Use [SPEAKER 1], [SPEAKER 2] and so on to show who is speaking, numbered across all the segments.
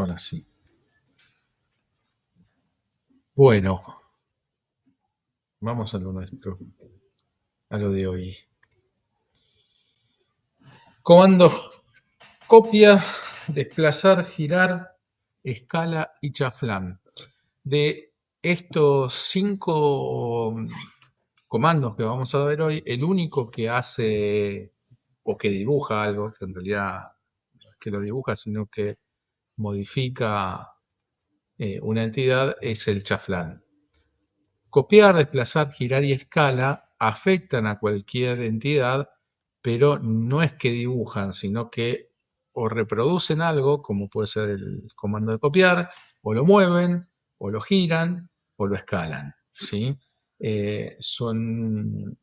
[SPEAKER 1] Ahora sí. Bueno, vamos a lo nuestro, a lo de hoy. Comando copia, desplazar, girar, escala y chaflán. De estos 5 comandos que vamos a ver hoy, el único que hace o que dibuja algo, que en realidad no es que lo dibuja, sino que modifica una entidad, es el chaflán. Copiar, desplazar, girar y escala afectan a cualquier entidad, pero no es que dibujan, sino que o reproducen algo, como puede ser el comando de copiar, o lo mueven, o lo giran, o lo escalan, ¿sí? Son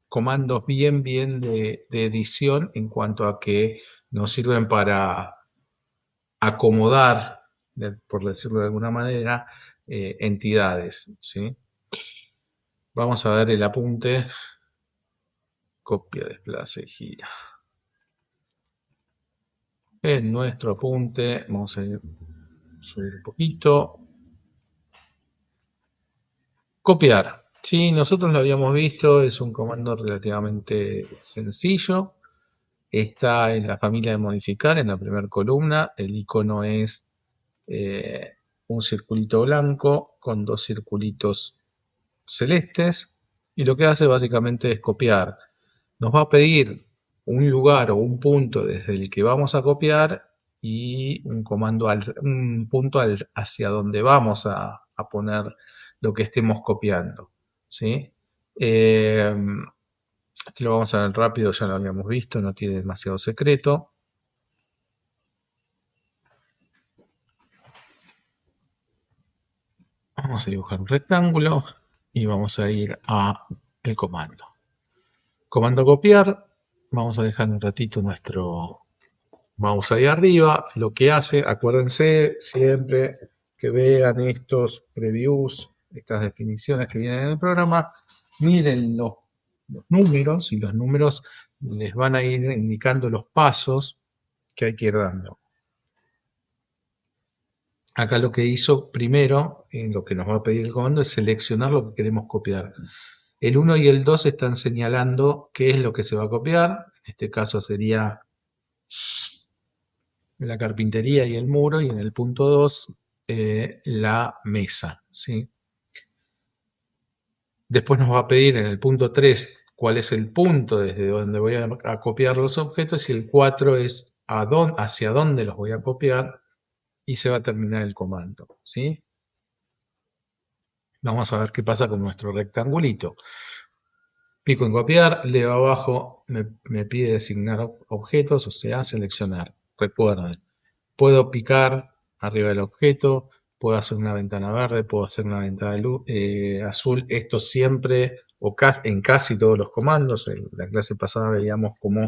[SPEAKER 1] comandos bien de edición en cuanto a que nos sirven para acomodar, por decirlo de alguna manera, entidades, ¿sí? Vamos a ver el apunte. Copia, desplace, gira. En nuestro apunte, vamos a subir un poquito. Copiar. Sí, nosotros lo habíamos visto, es un comando relativamente sencillo. Está en la familia de modificar, en la primera columna. El icono es un circulito blanco con 2 circulitos celestes. Y lo que hace básicamente es copiar. Nos va a pedir un lugar o un punto desde el que vamos a copiar y un punto hacia donde vamos a poner lo que estemos copiando, ¿sí? Este lo vamos a ver rápido, ya lo habíamos visto, no tiene demasiado secreto. Vamos a dibujar un rectángulo y vamos a ir a el comando. Comando copiar, vamos a dejar un ratito nuestro mouse ahí arriba. Lo que hace, acuérdense siempre que vean estos previews, estas definiciones que vienen en el programa, miren los números y los números les van a ir indicando los pasos que hay que ir dando. Acá lo que hizo primero, en lo que nos va a pedir el comando, es seleccionar lo que queremos copiar. El 1 y el 2 están señalando qué es lo que se va a copiar. En este caso sería la carpintería y el muro, y en el punto 2 la mesa, ¿sí? Después nos va a pedir en el punto 3 cuál es el punto desde donde voy a copiar los objetos, y el 4 es hacia dónde los voy a copiar, y se va a terminar el comando, ¿sí? Vamos a ver qué pasa con nuestro rectangulito. Pico en copiar, leo abajo, me pide designar objetos, o sea, seleccionar. Recuerden, puedo picar arriba del objeto, puedo hacer una ventana verde, puedo hacer una ventana de luz, azul. Esto siempre, o en casi todos los comandos. En la clase pasada veíamos cómo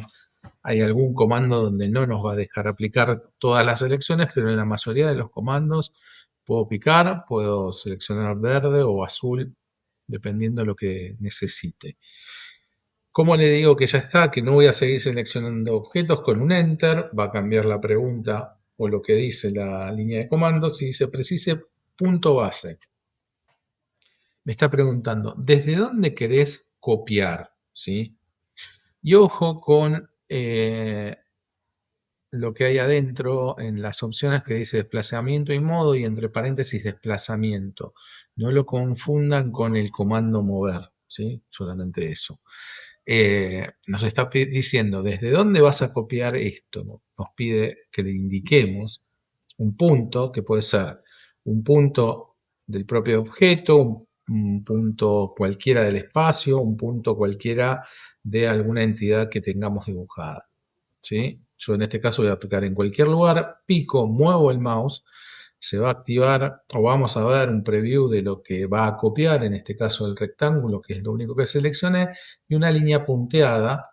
[SPEAKER 1] hay algún comando donde no nos va a dejar aplicar todas las selecciones, pero en la mayoría de los comandos puedo picar, puedo seleccionar verde o azul, dependiendo de lo que necesite. ¿Cómo le digo que ya está? Que no voy a seguir seleccionando objetos. Con un Enter va a cambiar la pregunta o lo que dice la línea de comandos y dice precise punto base. Me está preguntando, ¿desde dónde querés copiar? ¿Sí? Y ojo con lo que hay adentro en las opciones que dice desplazamiento y modo, y entre paréntesis desplazamiento. No lo confundan con el comando mover, ¿sí? Solamente eso. Nos está diciendo desde dónde vas a copiar esto. Nos pide que le indiquemos un punto, que puede ser un punto del propio objeto, un punto cualquiera del espacio, un punto cualquiera de alguna entidad que tengamos dibujada, ¿sí? Yo en este caso voy a aplicar en cualquier lugar, pico, muevo el mouse, se va a activar, o vamos a ver un preview de lo que va a copiar, en este caso el rectángulo, que es lo único que seleccioné, y una línea punteada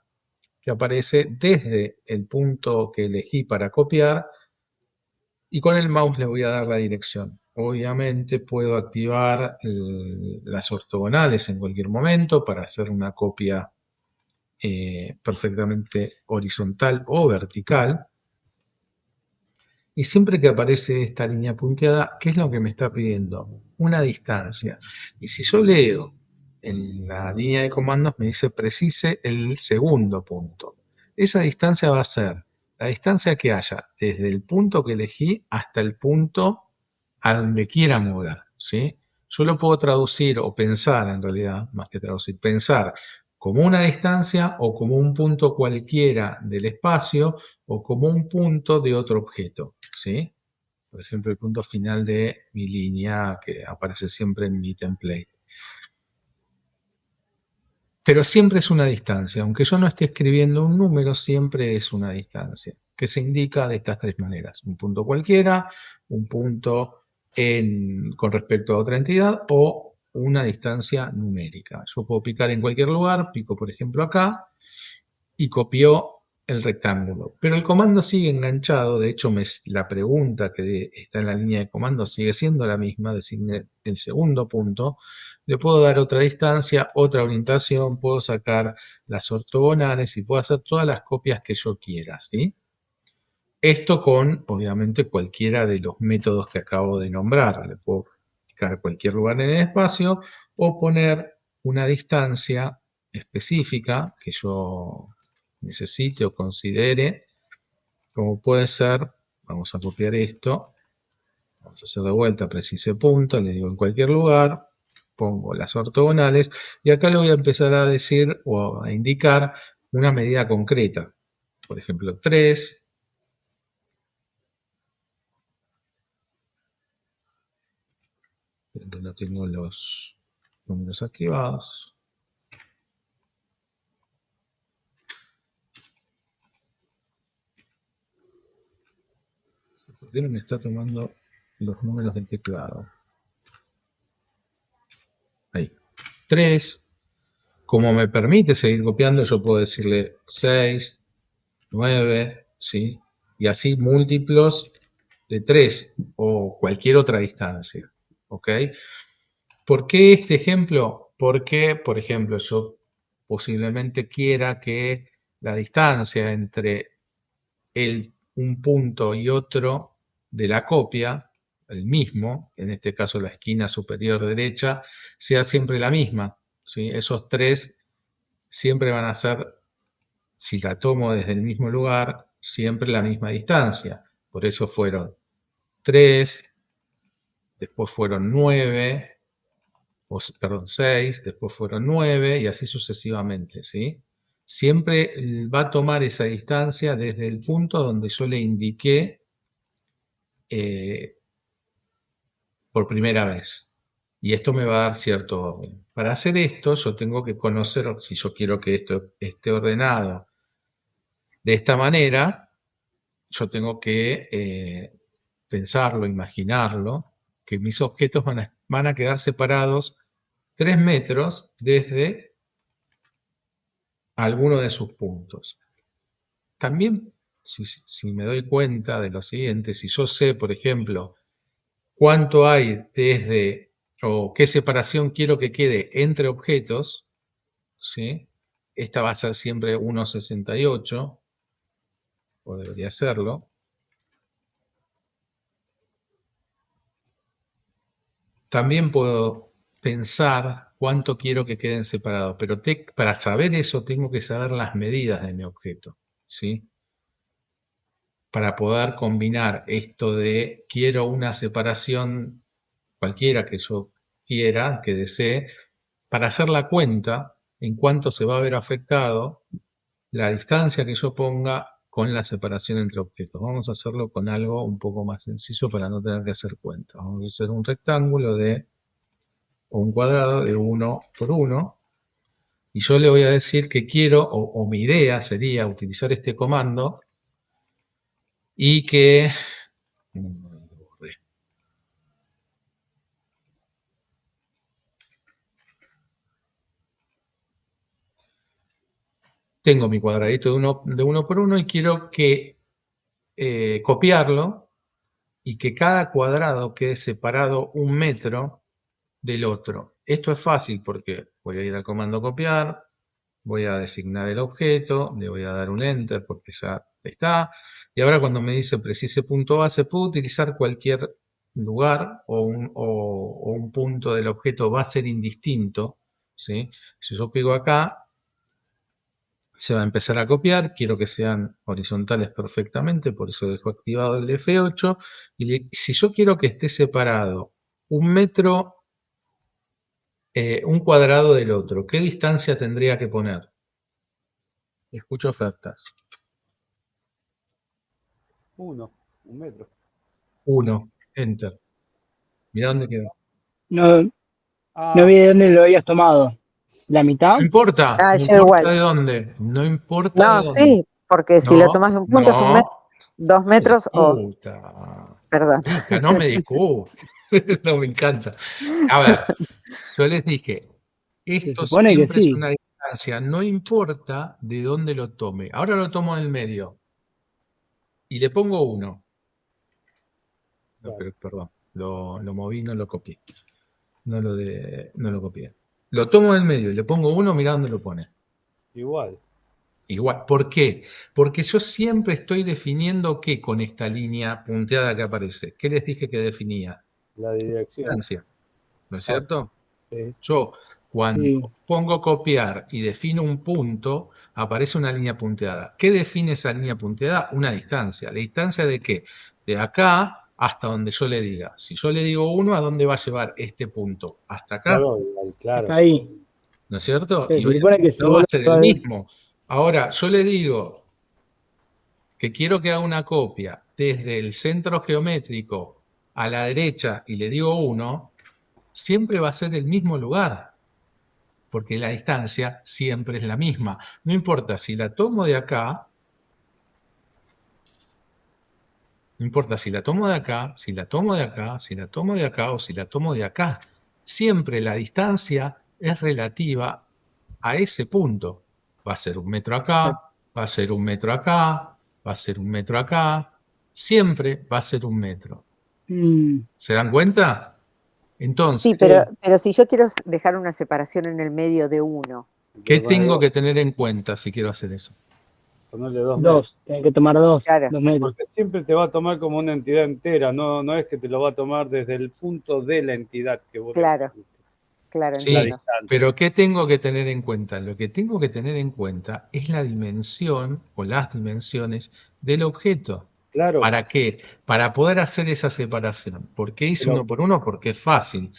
[SPEAKER 1] que aparece desde el punto que elegí para copiar, y con el mouse le voy a dar la dirección. Obviamente puedo activar las ortogonales en cualquier momento para hacer una copia perfectamente horizontal o vertical. Y siempre que aparece esta línea punteada, ¿qué es lo que me está pidiendo? Una distancia. Y si yo leo en la línea de comandos, me dice precise el segundo punto. Esa distancia va a ser la distancia que haya desde el punto que elegí hasta el punto a donde quiera mover, ¿sí? Yo lo puedo traducir o pensar en realidad, más que traducir, pensar como una distancia o como un punto cualquiera del espacio o como un punto de otro objeto, ¿sí? Por ejemplo, el punto final de mi línea que aparece siempre en mi template. Pero siempre es una distancia, aunque yo no esté escribiendo un número, siempre es una distancia, que se indica de estas tres maneras. Un punto cualquiera, un punto con respecto a otra entidad o una distancia numérica. Yo puedo picar en cualquier lugar, pico por ejemplo acá, y copió el rectángulo. Pero el comando sigue enganchado, de hecho la pregunta que está en la línea de comando sigue siendo la misma, designe el segundo punto. Le puedo dar otra distancia, otra orientación, puedo sacar las ortogonales y puedo hacer todas las copias que yo quiera, ¿sí? Esto con, obviamente, cualquiera de los métodos que acabo de nombrar. Le puedo picar cualquier lugar en el espacio o poner una distancia específica que yo necesite o considere, como puede ser, vamos a copiar esto, vamos a hacer de vuelta precise punto, le digo en cualquier lugar, pongo las ortogonales y acá le voy a empezar a decir o a indicar una medida concreta. Por ejemplo, 3. Pero no tengo los números activados. ¿Por qué no me está tomando los números del teclado? Ahí. 3. Como me permite seguir copiando, yo puedo decirle 6, 9, ¿sí? Y así múltiplos de 3 o cualquier otra distancia. ¿Ok? ¿Por qué este ejemplo? Porque, por ejemplo, yo posiblemente quiera que la distancia entre un punto y otro de la copia, el mismo, en este caso la esquina superior derecha, sea siempre la misma, ¿sí? Esos tres siempre van a ser, si la tomo desde el mismo lugar, siempre la misma distancia. Por eso fueron 3, después fueron 9, perdón, 6, después fueron 9 y así sucesivamente, ¿sí? Siempre va a tomar esa distancia desde el punto donde yo le indiqué eh, por primera vez. Y esto me va a dar cierto orden. Para hacer esto, yo tengo que conocer, si yo quiero que esto esté ordenado de esta manera, yo tengo que pensarlo, imaginarlo, que mis objetos van a quedar separados 3 metros desde alguno de sus puntos. También, si me doy cuenta de lo siguiente, si yo sé, por ejemplo, cuánto hay desde, o qué separación quiero que quede entre objetos, ¿sí? Esta va a ser siempre 1,68, o debería serlo. También puedo pensar cuánto quiero que queden separados, pero para saber eso tengo que saber las medidas de mi objeto, ¿sí? Para poder combinar esto de quiero una separación cualquiera que yo quiera, que desee, para hacer la cuenta en cuánto se va a ver afectado la distancia que yo ponga con la separación entre objetos. Vamos a hacerlo con algo un poco más sencillo para no tener que hacer cuenta. Vamos a hacer un rectángulo o un cuadrado de 1 por 1 y yo le voy a decir que quiero, o mi idea sería utilizar este comando y que tengo mi cuadradito de uno por uno y quiero que copiarlo y que cada cuadrado quede separado 1 metro del otro. Esto es fácil porque voy a ir al comando copiar, voy a designar el objeto, le voy a dar un enter porque ya está, Y ahora cuando me dice precise punto base, puedo utilizar cualquier lugar o un punto del objeto va a ser indistinto, ¿sí? Si yo pego acá, se va a empezar a copiar, quiero que sean horizontales perfectamente, por eso dejo activado el F8, y si yo quiero que esté separado 1 metro, un cuadrado del otro, ¿qué distancia tendría que poner? Escucho ofertas.
[SPEAKER 2] 1 metro.
[SPEAKER 1] 1, enter. Mirá dónde quedó.
[SPEAKER 3] No, no
[SPEAKER 2] Ah,
[SPEAKER 3] vi de dónde lo habías tomado. ¿La mitad?
[SPEAKER 1] No importa,
[SPEAKER 4] Ah,
[SPEAKER 1] no
[SPEAKER 4] yo
[SPEAKER 1] importa
[SPEAKER 4] igual.
[SPEAKER 1] de dónde, no importa de
[SPEAKER 4] No,
[SPEAKER 1] dónde.
[SPEAKER 4] sí, porque si lo
[SPEAKER 1] No,
[SPEAKER 4] tomas de un punto es
[SPEAKER 1] no,
[SPEAKER 4] 2 metros o...
[SPEAKER 1] discuta.
[SPEAKER 4] Perdón.
[SPEAKER 1] Chica, no me discute. No me encanta. A ver, yo les dije,
[SPEAKER 3] Se
[SPEAKER 1] esto
[SPEAKER 3] supone que
[SPEAKER 1] siempre es
[SPEAKER 3] sí.
[SPEAKER 1] una distancia, no importa de dónde lo tome. Ahora lo tomo en el medio y le pongo 1. No,
[SPEAKER 2] claro.
[SPEAKER 1] pero perdón, lo moví, no lo copié. No lo copié. Lo tomo en el medio y le pongo 1, mirá dónde lo pone.
[SPEAKER 2] Igual.
[SPEAKER 1] Igual. ¿Por qué? Porque yo siempre estoy definiendo qué con esta línea punteada que aparece. ¿Qué les dije que definía?
[SPEAKER 2] La dirección.
[SPEAKER 1] Distancia, ¿no es
[SPEAKER 2] Ah,
[SPEAKER 1] cierto?
[SPEAKER 2] sí.
[SPEAKER 1] Yo, cuando
[SPEAKER 3] Sí.
[SPEAKER 1] pongo copiar y defino un punto, aparece una línea punteada. ¿Qué define esa línea punteada? Una distancia. ¿La distancia de qué? De acá hasta donde yo le diga. Si yo le digo 1, ¿a dónde va a llevar este punto? Hasta acá,
[SPEAKER 2] Claro, igual,
[SPEAKER 3] Hasta
[SPEAKER 2] claro.
[SPEAKER 3] ahí.
[SPEAKER 1] ¿no es cierto?
[SPEAKER 3] Se
[SPEAKER 1] Y
[SPEAKER 3] supone que si
[SPEAKER 1] no va
[SPEAKER 3] vos
[SPEAKER 1] a ser
[SPEAKER 3] lo
[SPEAKER 1] el
[SPEAKER 3] vas
[SPEAKER 1] mismo. Ahora, yo le digo que quiero que haga una copia desde el centro geométrico a la derecha y le digo 1, siempre va a ser el mismo lugar, porque la distancia siempre es la misma. No importa si la tomo de acá, no importa si la tomo de acá, si la tomo de acá, si la tomo de acá o si la tomo de acá. Siempre la distancia es relativa a ese punto. Va a ser 1 metro acá, va a ser 1 metro acá, va a ser 1 metro acá. Siempre va a ser 1 metro.
[SPEAKER 3] Mm,
[SPEAKER 1] ¿Se dan cuenta?
[SPEAKER 4] Sí,
[SPEAKER 1] Entonces,
[SPEAKER 3] sí.
[SPEAKER 4] pero si yo quiero dejar una separación en el medio de uno,
[SPEAKER 1] ¿qué
[SPEAKER 2] Pero pone
[SPEAKER 1] tengo
[SPEAKER 2] dos.
[SPEAKER 1] que tener en cuenta si quiero hacer eso?
[SPEAKER 2] Ponerle 2 metros.
[SPEAKER 3] Dos. Tienes que tomar dos.
[SPEAKER 4] claro,
[SPEAKER 3] 2 metros.
[SPEAKER 2] Porque siempre te va a tomar como una entidad entera. No, no es que te lo va a tomar desde el punto de la entidad que vos le
[SPEAKER 4] claro,
[SPEAKER 2] pusiste.
[SPEAKER 4] claro,
[SPEAKER 2] La
[SPEAKER 1] Sí,
[SPEAKER 4] entiendo.
[SPEAKER 2] distancia.
[SPEAKER 1] pero ¿qué tengo que tener en cuenta? Lo que tengo que tener en cuenta es la dimensión o las dimensiones del objeto.
[SPEAKER 2] Claro.
[SPEAKER 1] ¿Para qué? Para poder hacer esa separación. ¿Por qué hice
[SPEAKER 2] Pero,
[SPEAKER 1] 1 por 1? Porque es fácil.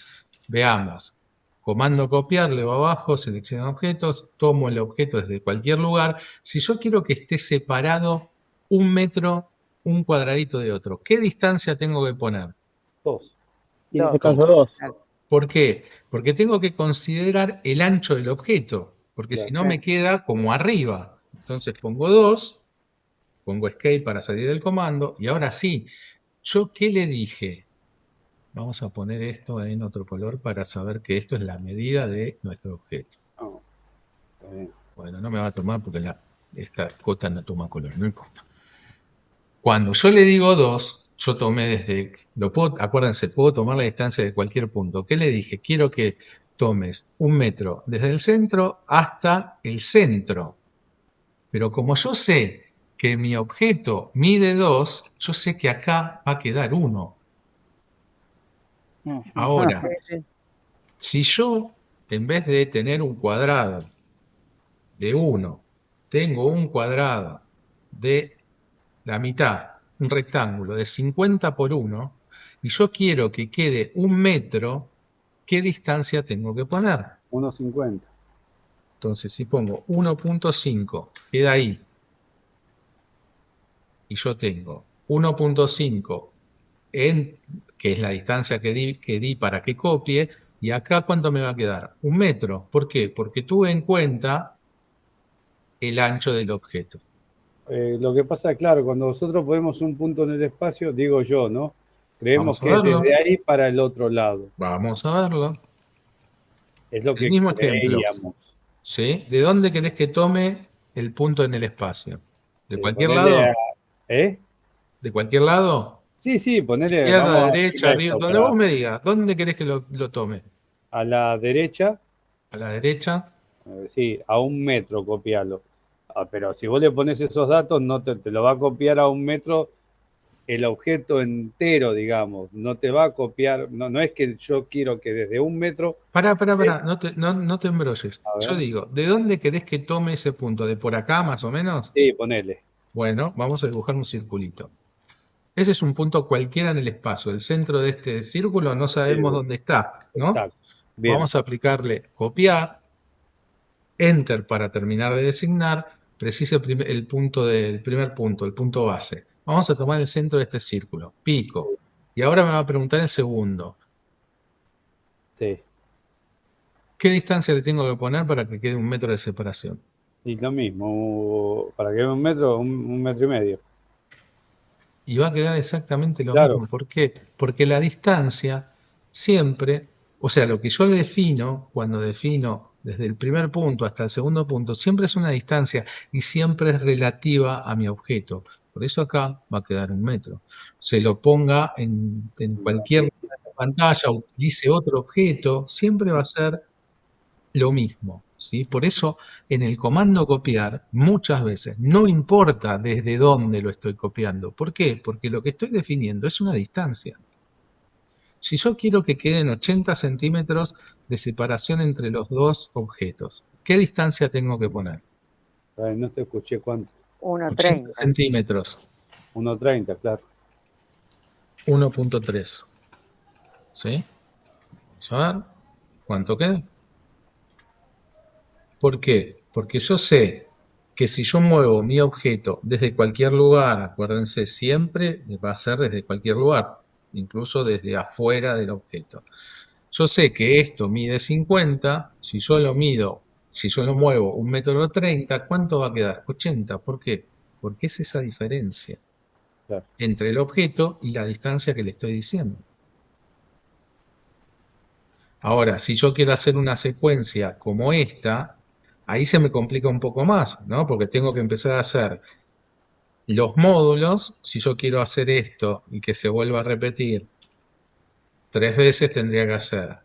[SPEAKER 1] Veamos. Comando copiar, le voy abajo, selecciono objetos, tomo el objeto desde cualquier lugar. Si yo quiero que esté separado 1 metro, un cuadradito de otro, ¿qué distancia tengo que poner?
[SPEAKER 2] dos.
[SPEAKER 3] Y en ese
[SPEAKER 4] 2.
[SPEAKER 3] caso
[SPEAKER 1] 2.
[SPEAKER 3] dos.
[SPEAKER 4] Claro,
[SPEAKER 1] ¿Por qué? Porque tengo que considerar el ancho del objeto, porque si
[SPEAKER 2] Claro.
[SPEAKER 1] no
[SPEAKER 4] sí.
[SPEAKER 1] me queda como arriba. Entonces pongo 2, pongo escape para salir del comando, y ahora sí, ¿yo qué le dije? Vamos a poner esto en otro color para saber que esto es la medida de nuestro objeto.
[SPEAKER 2] No, está bien.
[SPEAKER 1] Bueno, no me va a tomar porque esta cota no toma color, no importa. Cuando yo le digo 2, yo tomé acuérdense, puedo tomar la distancia de cualquier punto. ¿Qué le dije? Quiero que tomes 1 metro desde el centro hasta el centro. Pero como yo sé que mi objeto mide 2, yo sé que acá va a quedar 1.
[SPEAKER 4] Sí,
[SPEAKER 1] Ahora,
[SPEAKER 4] sí.
[SPEAKER 1] si yo, en vez de tener un cuadrado de 1, tengo un cuadrado de la mitad, un rectángulo de 50 por 1, y yo quiero que quede 1 metro, ¿qué distancia tengo que poner?
[SPEAKER 2] 1,50.
[SPEAKER 1] Entonces, si pongo 1.5, queda ahí, y yo tengo 1.5, que es la distancia que di para que copie, y acá ¿cuánto me va a quedar? 1 metro. ¿Por qué? Porque tuve en cuenta el ancho del objeto.
[SPEAKER 2] Lo que pasa, claro, cuando nosotros ponemos un punto en el espacio, digo yo, ¿no? Creemos
[SPEAKER 1] Vamos a
[SPEAKER 2] que es desde
[SPEAKER 1] verlo,
[SPEAKER 2] ahí para el otro lado.
[SPEAKER 1] vamos a verlo.
[SPEAKER 2] Es lo
[SPEAKER 1] El
[SPEAKER 2] que
[SPEAKER 1] mismo ejemplo,
[SPEAKER 2] creíamos.
[SPEAKER 1] ¿sí? ¿De dónde querés que tome el punto en el espacio? ¿De cualquier
[SPEAKER 2] Ponerle
[SPEAKER 1] lado?
[SPEAKER 2] ¿eh?
[SPEAKER 1] ¿De cualquier lado?
[SPEAKER 2] Sí, sí, ponerle,
[SPEAKER 1] Izquierda,
[SPEAKER 2] vamos a decir
[SPEAKER 1] derecha, arriba,
[SPEAKER 2] esto,
[SPEAKER 1] donde vos me digas, ¿dónde querés que lo tome?
[SPEAKER 2] a la derecha,
[SPEAKER 1] ¿A la derecha?
[SPEAKER 2] sí, a 1 metro, copiarlo. Pero si vos le pones esos datos, no te lo va a copiar a 1 metro el objeto entero, digamos. No te va a copiar, no es que yo quiero que desde 1 metro...
[SPEAKER 1] Pará, no te embrolles.
[SPEAKER 2] A
[SPEAKER 1] Yo
[SPEAKER 2] ver.
[SPEAKER 1] digo, ¿de dónde querés que tome ese punto? ¿De por acá más o menos?
[SPEAKER 2] Sí, ponele.
[SPEAKER 1] Bueno, vamos a dibujar un circulito. Ese es un punto cualquiera en el espacio. El centro de este círculo no sabemos
[SPEAKER 2] Sí,
[SPEAKER 1] dónde está, ¿no?
[SPEAKER 2] exacto. Bien.
[SPEAKER 1] Vamos a aplicarle copiar, enter para terminar de designar, precisa el punto del primer punto, el punto base. Vamos a tomar el centro de este círculo, pico.
[SPEAKER 2] Sí.
[SPEAKER 1] Y ahora me va a preguntar el segundo.
[SPEAKER 2] Sí.
[SPEAKER 1] ¿Qué distancia le tengo que poner para que quede 1 metro de separación?
[SPEAKER 2] Y lo mismo, para que vea 1 metro, 1,5 metros.
[SPEAKER 1] Y va a quedar exactamente lo
[SPEAKER 2] Claro.
[SPEAKER 1] mismo. ¿Por qué? Porque la distancia siempre, o sea, lo que yo le defino, cuando defino desde el primer punto hasta el segundo punto, siempre es una distancia y siempre es relativa a mi objeto. Por eso acá va a quedar 1 metro. Se lo ponga en cualquier pantalla, utilice otro objeto, siempre va a ser lo mismo, ¿sí? Por eso en el comando copiar muchas veces no importa desde dónde lo estoy copiando. ¿Por qué? Porque lo que estoy definiendo es una distancia. Si yo quiero que queden 80 centímetros de separación entre los dos objetos, ¿qué distancia tengo que poner?
[SPEAKER 2] No te escuché cuánto.
[SPEAKER 1] 80
[SPEAKER 4] 1,30.
[SPEAKER 1] centímetros.
[SPEAKER 2] 1,30, claro.
[SPEAKER 1] 1.3. ¿Sí? Vamos a ver cuánto queda. ¿Por qué? Porque yo sé que si yo muevo mi objeto desde cualquier lugar, acuérdense, siempre va a ser desde cualquier lugar, incluso desde afuera del objeto. Yo sé que esto mide 50, si yo lo muevo 1,30 m, ¿cuánto va a quedar? 80. ¿Por qué? Porque es esa diferencia
[SPEAKER 2] Claro.
[SPEAKER 1] entre el objeto y la distancia que le estoy diciendo. Ahora, si yo quiero hacer una secuencia como esta, ahí se me complica un poco más, ¿no? Porque tengo que empezar a hacer los módulos. Si yo quiero hacer esto y que se vuelva a repetir 3 veces, tendría que hacer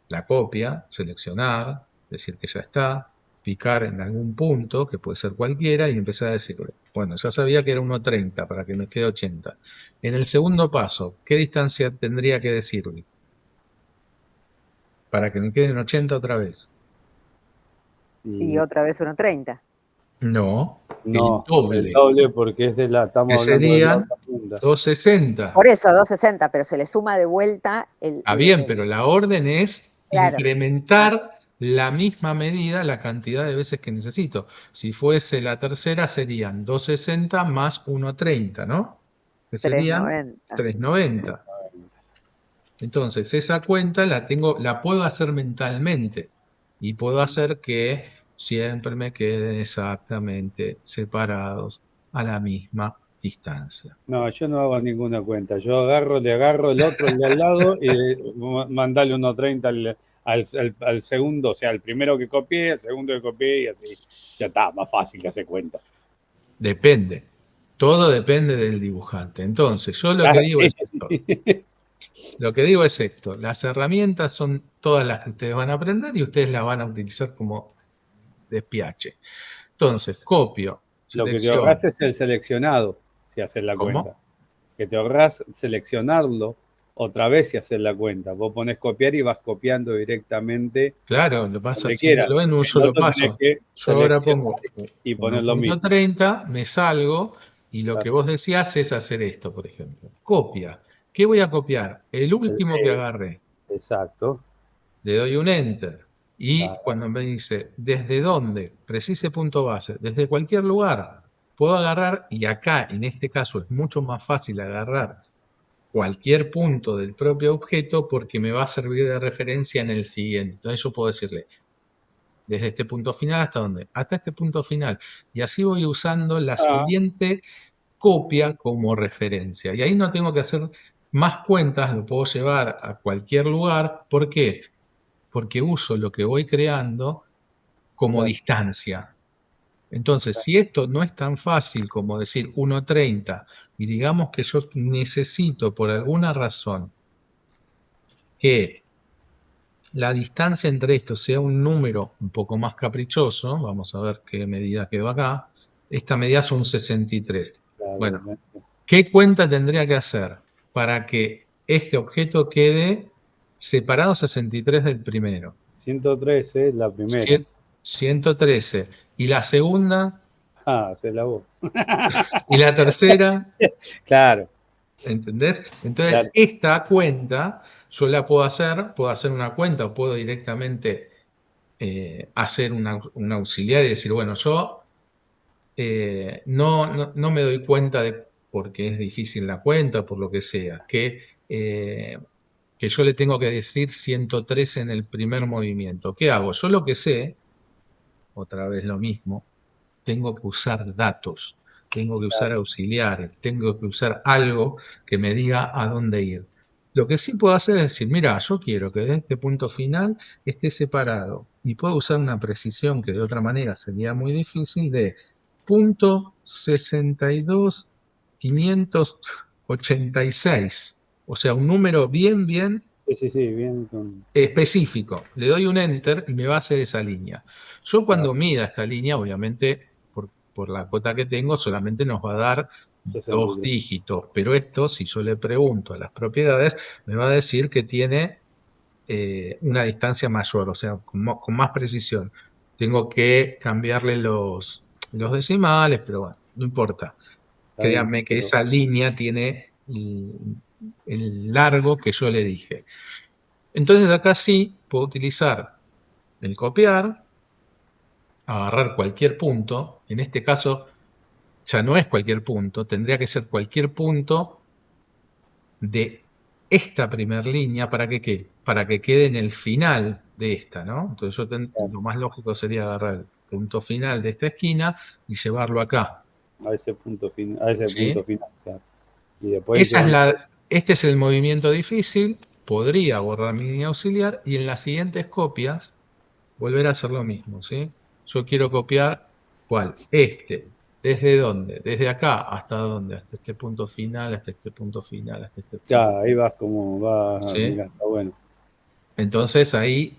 [SPEAKER 1] la copia, seleccionar, decir que ya está, picar en algún punto, que puede ser cualquiera, y empezar a decirle, bueno, ya sabía que era 1,30 para que me quede 80. En el segundo paso, ¿qué distancia tendría que decirle? Para que me queden 80 otra vez.
[SPEAKER 4] Y otra vez 1,30.
[SPEAKER 1] No,
[SPEAKER 2] No, el
[SPEAKER 1] doble,
[SPEAKER 2] doble porque
[SPEAKER 1] que
[SPEAKER 2] estamos hablando de la
[SPEAKER 1] serían
[SPEAKER 2] otra punta.
[SPEAKER 1] 260.
[SPEAKER 4] Por eso, 2,60, pero se le suma de vuelta
[SPEAKER 1] Bien, pero la orden es
[SPEAKER 4] claro.
[SPEAKER 1] incrementar la misma medida, la cantidad de veces que necesito. Si fuese la tercera serían 260 más 1,30, ¿no? Que serían
[SPEAKER 4] 3,90.
[SPEAKER 1] 390. Entonces, esa cuenta la puedo hacer mentalmente y puedo hacer que siempre me queden exactamente separados a la misma distancia.
[SPEAKER 2] No, yo no hago ninguna cuenta. Yo le agarro el otro, el de al lado, y mandale 1,30 al segundo, o sea, el primero que copié, el segundo que copié, y así. Ya está, más fácil que hacer cuenta.
[SPEAKER 1] Depende. Todo depende del dibujante. Entonces, yo lo que
[SPEAKER 2] Claro,
[SPEAKER 1] digo es esto. Lo que digo es esto. Las herramientas son todas las que ustedes van a aprender y ustedes las van a utilizar como despiache. Entonces, copio,
[SPEAKER 2] Lo que te ahorras
[SPEAKER 1] selecciono.
[SPEAKER 2] es el seleccionado, si haces la
[SPEAKER 1] ¿Cómo?
[SPEAKER 2] cuenta. Que te ahorras seleccionarlo otra vez y hacer la cuenta. Vos pones copiar y vas copiando directamente
[SPEAKER 1] Claro, lo vas
[SPEAKER 2] donde quieras.
[SPEAKER 1] haciéndolo en un
[SPEAKER 2] El
[SPEAKER 1] solo
[SPEAKER 2] otro tenés
[SPEAKER 1] paso.
[SPEAKER 2] que
[SPEAKER 1] Yo ahora
[SPEAKER 2] seleccionar
[SPEAKER 1] pongo
[SPEAKER 2] y poner lo mismo.
[SPEAKER 1] 1.30, me salgo y lo que
[SPEAKER 2] Claro.
[SPEAKER 1] vos decías es hacer esto, por ejemplo. Copia. ¿Qué voy a copiar? El último que agarré.
[SPEAKER 2] Exacto.
[SPEAKER 1] Le doy un enter. Y
[SPEAKER 2] Claro.
[SPEAKER 1] cuando me dice, ¿desde dónde? Precise punto base. Desde cualquier lugar. Puedo agarrar, y acá en este caso es mucho más fácil agarrar cualquier punto del propio objeto porque me va a servir de referencia en el siguiente. Entonces yo puedo decirle, desde este punto final hasta dónde? Hasta este punto final. Y así voy usando la siguiente copia como referencia. Y ahí no tengo que hacer más cuentas, lo puedo llevar a cualquier lugar. ¿Por qué? Porque uso lo que voy creando como
[SPEAKER 2] Claro.
[SPEAKER 1] distancia. Entonces, si esto no es tan fácil como decir 1,30 y digamos que yo necesito por alguna razón que la distancia entre estos sea un número un poco más caprichoso, vamos a ver qué medida quedó acá, esta medida son 63.
[SPEAKER 2] Claro,
[SPEAKER 1] Bueno, ¿qué cuenta tendría que hacer para que este objeto quede separado 63 del primero?
[SPEAKER 2] 113 es la primera.
[SPEAKER 1] 113. ¿Y la segunda?
[SPEAKER 2] Se la voz.
[SPEAKER 1] ¿Y la tercera?
[SPEAKER 2] Claro.
[SPEAKER 1] ¿Entendés? Entonces,
[SPEAKER 2] Claro.
[SPEAKER 1] esta cuenta yo la puedo hacer una cuenta o puedo directamente hacer un auxiliar y decir, bueno, yo no me doy cuenta de, porque es difícil la cuenta, por lo que sea, que yo le tengo que decir 113 en el primer movimiento. ¿Qué hago? Yo lo que sé, otra vez lo mismo, tengo que usar datos, tengo que usar auxiliares, tengo que usar algo que me diga a dónde ir. Lo que sí puedo hacer es decir, mira, yo quiero que de este punto final esté separado. Y puedo usar una precisión que de otra manera sería muy difícil de .62586. O sea, un número bien
[SPEAKER 2] Sí, bien.
[SPEAKER 1] específico. Le doy un enter y me va a hacer esa línea. Yo cuando mida esta línea, obviamente, por la cota que tengo, solamente nos va a dar 2
[SPEAKER 2] 63.
[SPEAKER 1] dígitos. Pero esto, si yo le pregunto a las propiedades, me va a decir que tiene una distancia mayor, o sea, con más precisión. Tengo que cambiarle los decimales, pero bueno, no importa.
[SPEAKER 2] Está bien,
[SPEAKER 1] Créanme que
[SPEAKER 2] pero
[SPEAKER 1] esa línea tiene el largo que yo le dije. Entonces acá sí puedo utilizar el copiar, agarrar cualquier punto, en este caso ya no es cualquier punto, tendría que ser cualquier punto de esta primer línea para que quede en el final de esta, ¿no? Entonces lo más lógico sería agarrar el punto final de esta esquina y llevarlo acá,
[SPEAKER 2] a ese punto final,
[SPEAKER 1] ¿sí?
[SPEAKER 2] claro. Y después
[SPEAKER 1] Este es el movimiento difícil, podría borrar mi línea auxiliar y en las siguientes copias volver a hacer lo mismo, ¿sí? Yo quiero copiar, ¿cuál? Este. ¿Desde dónde? Desde acá, ¿hasta dónde? Hasta este punto final, hasta este punto final, hasta este punto
[SPEAKER 2] ya, ahí
[SPEAKER 1] final.
[SPEAKER 2] vas como va,
[SPEAKER 1] ¿Sí?
[SPEAKER 2] mira, está bueno.
[SPEAKER 1] Entonces ahí,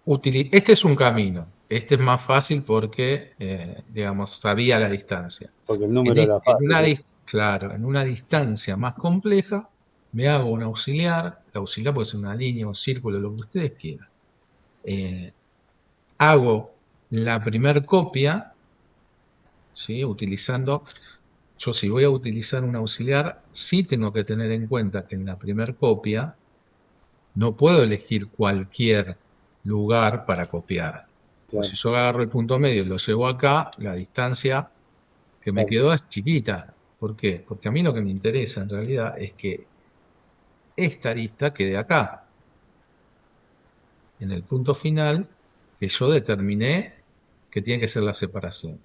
[SPEAKER 1] este es un camino. Este es más fácil porque, digamos, sabía la distancia.
[SPEAKER 2] Porque el número era fácil.
[SPEAKER 1] Claro, en una distancia más compleja, me hago un auxiliar. El auxiliar puede ser una línea, un círculo, lo que ustedes quieran. Hago la primer copia, ¿sí? Yo si voy a utilizar un auxiliar, sí tengo que tener en cuenta que en la primera copia no puedo elegir cualquier lugar para copiar. Pues
[SPEAKER 2] Claro,
[SPEAKER 1] si yo agarro el punto medio y lo llevo acá, la distancia que me
[SPEAKER 2] claro,
[SPEAKER 1] quedó es chiquita. ¿Por qué? Porque a mí lo que me interesa en realidad es que esta arista quede acá, en el punto final que yo determiné que tiene que ser la separación.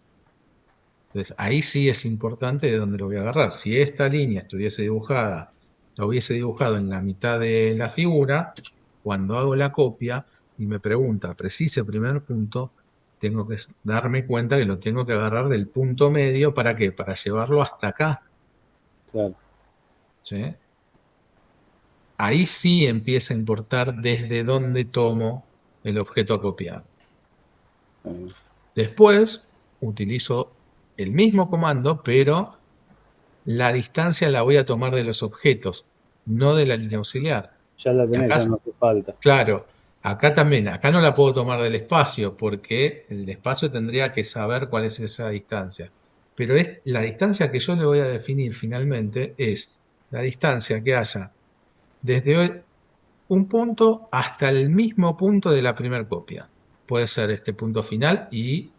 [SPEAKER 1] Entonces, ahí sí es importante de dónde lo voy a agarrar. Si esta línea estuviese dibujada, la hubiese dibujado en la mitad de la figura, cuando hago la copia y me pregunta, precise primer punto, tengo que darme cuenta que lo tengo que agarrar del punto medio, ¿para qué? Para llevarlo hasta acá.
[SPEAKER 2] claro.
[SPEAKER 1] ¿Sí? Ahí sí empieza a importar desde dónde tomo el objeto a copiar. Después utilizo el mismo comando, pero la distancia la voy a tomar de los objetos, no de la línea auxiliar.
[SPEAKER 2] Ya la
[SPEAKER 1] Y
[SPEAKER 2] tenés,
[SPEAKER 1] acá,
[SPEAKER 2] ya no hace falta.
[SPEAKER 1] claro, acá también, acá no la puedo tomar del espacio, porque el espacio tendría que saber cuál es esa distancia. Pero la distancia que yo le voy a definir finalmente es la distancia que haya desde un punto hasta el mismo punto de la primera copia. Puede ser este punto final y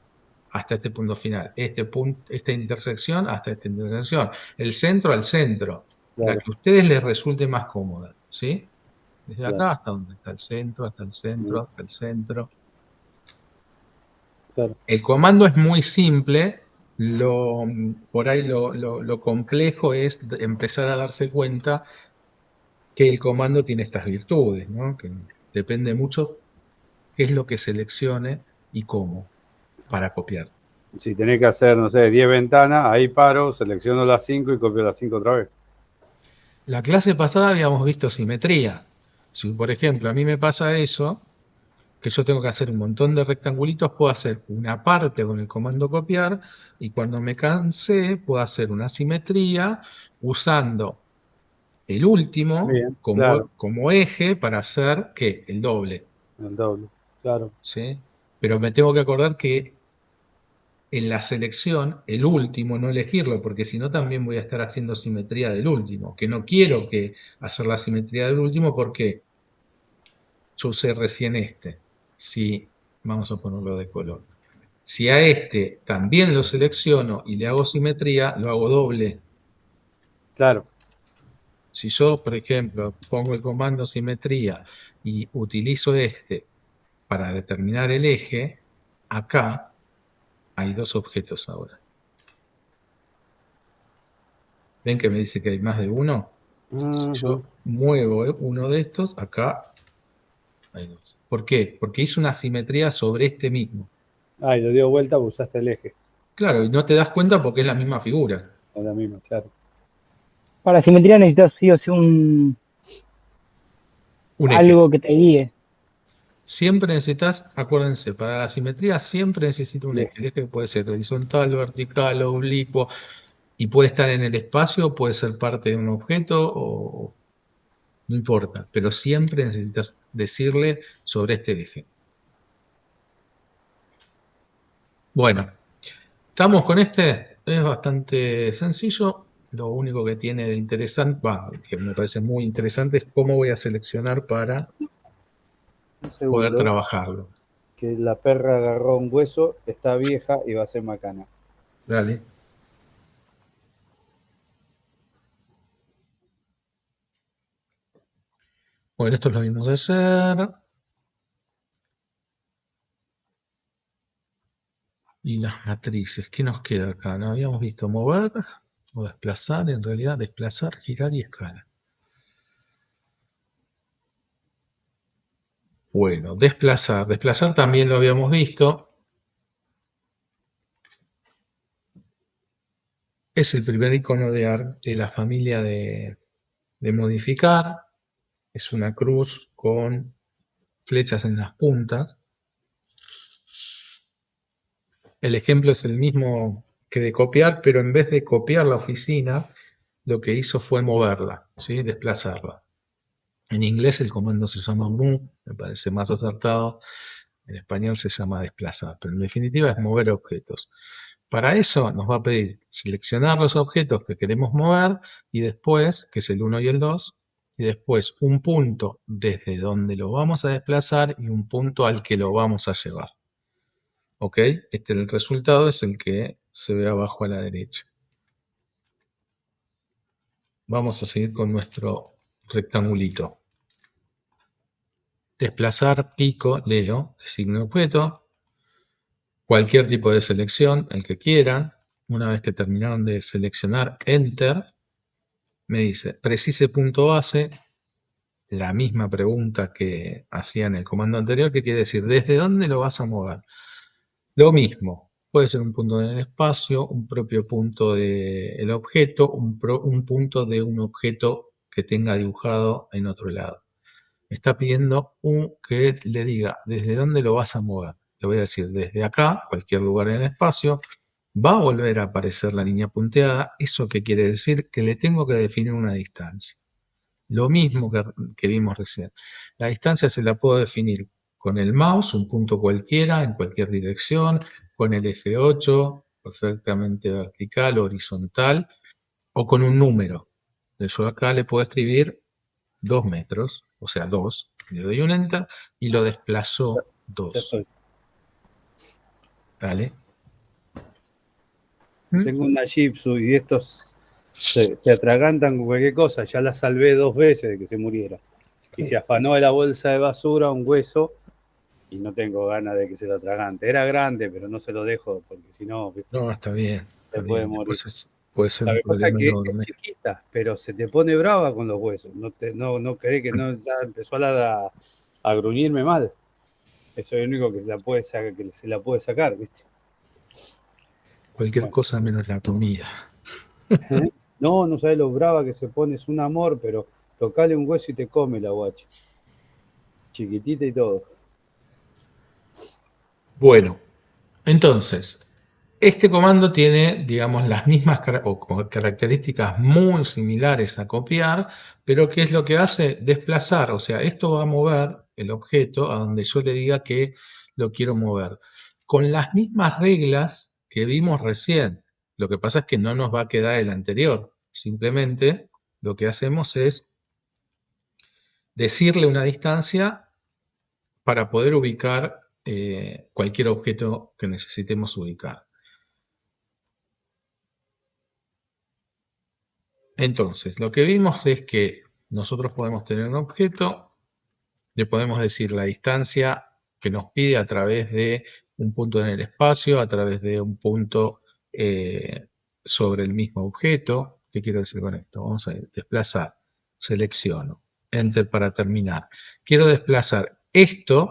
[SPEAKER 1] hasta este punto final, esta intersección hasta esta intersección, el centro al centro, la
[SPEAKER 2] Claro,
[SPEAKER 1] que a ustedes les resulte más cómoda, ¿sí? Desde
[SPEAKER 2] claro,
[SPEAKER 1] acá hasta donde está el centro, hasta el centro, hasta el centro.
[SPEAKER 2] claro.
[SPEAKER 1] El comando es muy simple, por ahí lo complejo es empezar a darse cuenta que el comando tiene estas virtudes, ¿no? Que depende mucho qué es lo que seleccione y cómo para copiar.
[SPEAKER 2] Si tenés que hacer, no sé, 10 ventanas, ahí paro, selecciono las 5 y copio las 5 otra vez.
[SPEAKER 1] La clase pasada habíamos visto simetría. Si, por ejemplo, a mí me pasa eso, que yo tengo que hacer un montón de rectangulitos, puedo hacer una parte con el comando copiar y cuando me canse puedo hacer una simetría usando el último
[SPEAKER 2] Bien, claro,
[SPEAKER 1] como eje para hacer ¿qué? El doble,
[SPEAKER 2] el doble, claro,
[SPEAKER 1] ¿sí? Pero me tengo que acordar que en la selección, el último, no elegirlo, porque si no también voy a estar haciendo simetría del último, que no quiero que hacer la simetría del último porque yo usé recién este. Si, vamos a ponerlo de color. Si a este también lo selecciono y le hago simetría, lo hago doble.
[SPEAKER 2] claro,
[SPEAKER 1] Si yo, por ejemplo, pongo el comando simetría y utilizo este para determinar el eje, acá hay dos objetos ahora. ¿Ven que me dice que hay más de uno?
[SPEAKER 2] ujú.
[SPEAKER 1] Yo muevo uno de estos, acá hay dos. ¿Por qué? Porque hice una simetría sobre este mismo.
[SPEAKER 2] Ah, y lo dio vuelta, usaste el eje,
[SPEAKER 1] Claro, y no te das cuenta porque es la misma figura.
[SPEAKER 2] es la misma, claro.
[SPEAKER 3] Para la simetría necesitas sí o sí
[SPEAKER 1] Un eje.
[SPEAKER 3] algo que te guíe.
[SPEAKER 1] Siempre necesitas, acuérdense, para la simetría siempre necesito un
[SPEAKER 2] El
[SPEAKER 1] eje.
[SPEAKER 2] eje,
[SPEAKER 1] El eje puede ser horizontal, vertical, oblicuo, y puede estar en el espacio, puede ser parte de un objeto, o no importa, pero siempre necesitas decirle sobre este eje. Bueno, estamos con este, es bastante sencillo. Lo único que tiene de interesante, que me parece muy interesante, es cómo voy a seleccionar para
[SPEAKER 2] un
[SPEAKER 1] poder
[SPEAKER 2] segundo,
[SPEAKER 1] trabajarlo.
[SPEAKER 2] que la perra agarró un hueso, está vieja y va a ser macana.
[SPEAKER 1] Dale. Bueno, esto es lo mismo de hacer. Y las matrices, ¿qué nos queda acá? ¿No habíamos visto mover o desplazar? En realidad, desplazar, girar y escalar. Bueno, desplazar. Desplazar también lo habíamos visto. Es el primer icono de la familia de modificar. Es una cruz con flechas en las puntas. El ejemplo es el mismo que de copiar, pero en vez de copiar la oficina, lo que hizo fue moverla, ¿sí? Desplazarla. En inglés el comando se llama move, me parece más acertado. En español se llama desplazar, pero en definitiva es mover objetos. Para eso nos va a pedir seleccionar los objetos que queremos mover y después, que es el 1 y el 2, y después un punto desde donde lo vamos a desplazar y un punto al que lo vamos a llevar. ¿Ok? El resultado es el que se ve abajo a la derecha. Vamos a seguir con nuestro rectangulito. Desplazar, pico, leo, designo objeto. Cualquier tipo de selección, el que quieran. Una vez que terminaron de seleccionar, Enter, me dice, precise punto base, la misma pregunta que hacía en el comando anterior, que quiere decir, ¿desde dónde lo vas a mover? Lo mismo, puede ser un punto en el espacio, un propio punto del objeto, un punto de un objeto que tenga dibujado en otro lado. Me está pidiendo que le diga desde dónde lo vas a mover. Le voy a decir desde acá, cualquier lugar en el espacio, va a volver a aparecer la línea punteada. ¿Eso qué quiere decir? Que le tengo que definir una distancia. Lo mismo que vimos recién. La distancia se la puedo definir con el mouse, un punto cualquiera, en cualquier dirección, con el F8, perfectamente vertical, horizontal, o con un número. Yo acá le puedo escribir 2 metros, o sea 2, le doy un enter y lo desplazo
[SPEAKER 2] Ya
[SPEAKER 1] 2.
[SPEAKER 2] estoy.
[SPEAKER 1] Dale.
[SPEAKER 2] Tengo una Jitsu y estos se atragantan con cualquier cosa. Ya la salvé 2 veces de que se muriera. Y se afanó de la bolsa de basura un hueso y no tengo ganas de que se lo atragante. Era grande, pero no se lo dejo porque si no,
[SPEAKER 1] No, está bien, está
[SPEAKER 2] se puede
[SPEAKER 1] bien.
[SPEAKER 2] morir.
[SPEAKER 1] Después puede ser
[SPEAKER 2] Lo
[SPEAKER 1] un
[SPEAKER 2] que pasa es
[SPEAKER 1] problema
[SPEAKER 2] que es
[SPEAKER 1] enorme.
[SPEAKER 2] chiquita, pero se te pone brava con los huesos. No cree que no, ya empezó a gruñirme mal. Eso es lo único que se la puede sacar, ¿viste?
[SPEAKER 1] Cualquier
[SPEAKER 2] Bueno.
[SPEAKER 1] cosa menos la comida.
[SPEAKER 2] No sabes lo brava que se pone, es un amor, pero tocale un hueso y te come la guacha. Chiquitita y todo.
[SPEAKER 1] Bueno, entonces, este comando tiene, digamos, las mismas características muy similares a copiar, pero ¿qué es lo que hace? Desplazar, o sea, esto va a mover el objeto a donde yo le diga que lo quiero mover, con las mismas reglas que vimos recién. Lo que pasa es que no nos va a quedar el anterior, simplemente lo que hacemos es decirle una distancia para poder ubicar cualquier objeto que necesitemos ubicar. Entonces, lo que vimos es que nosotros podemos tener un objeto, le podemos decir la distancia que nos pide a través de un punto en el espacio, a través de un punto sobre el mismo objeto. ¿Qué quiero decir con esto? Vamos a desplazar, selecciono, Enter para terminar. Quiero desplazar este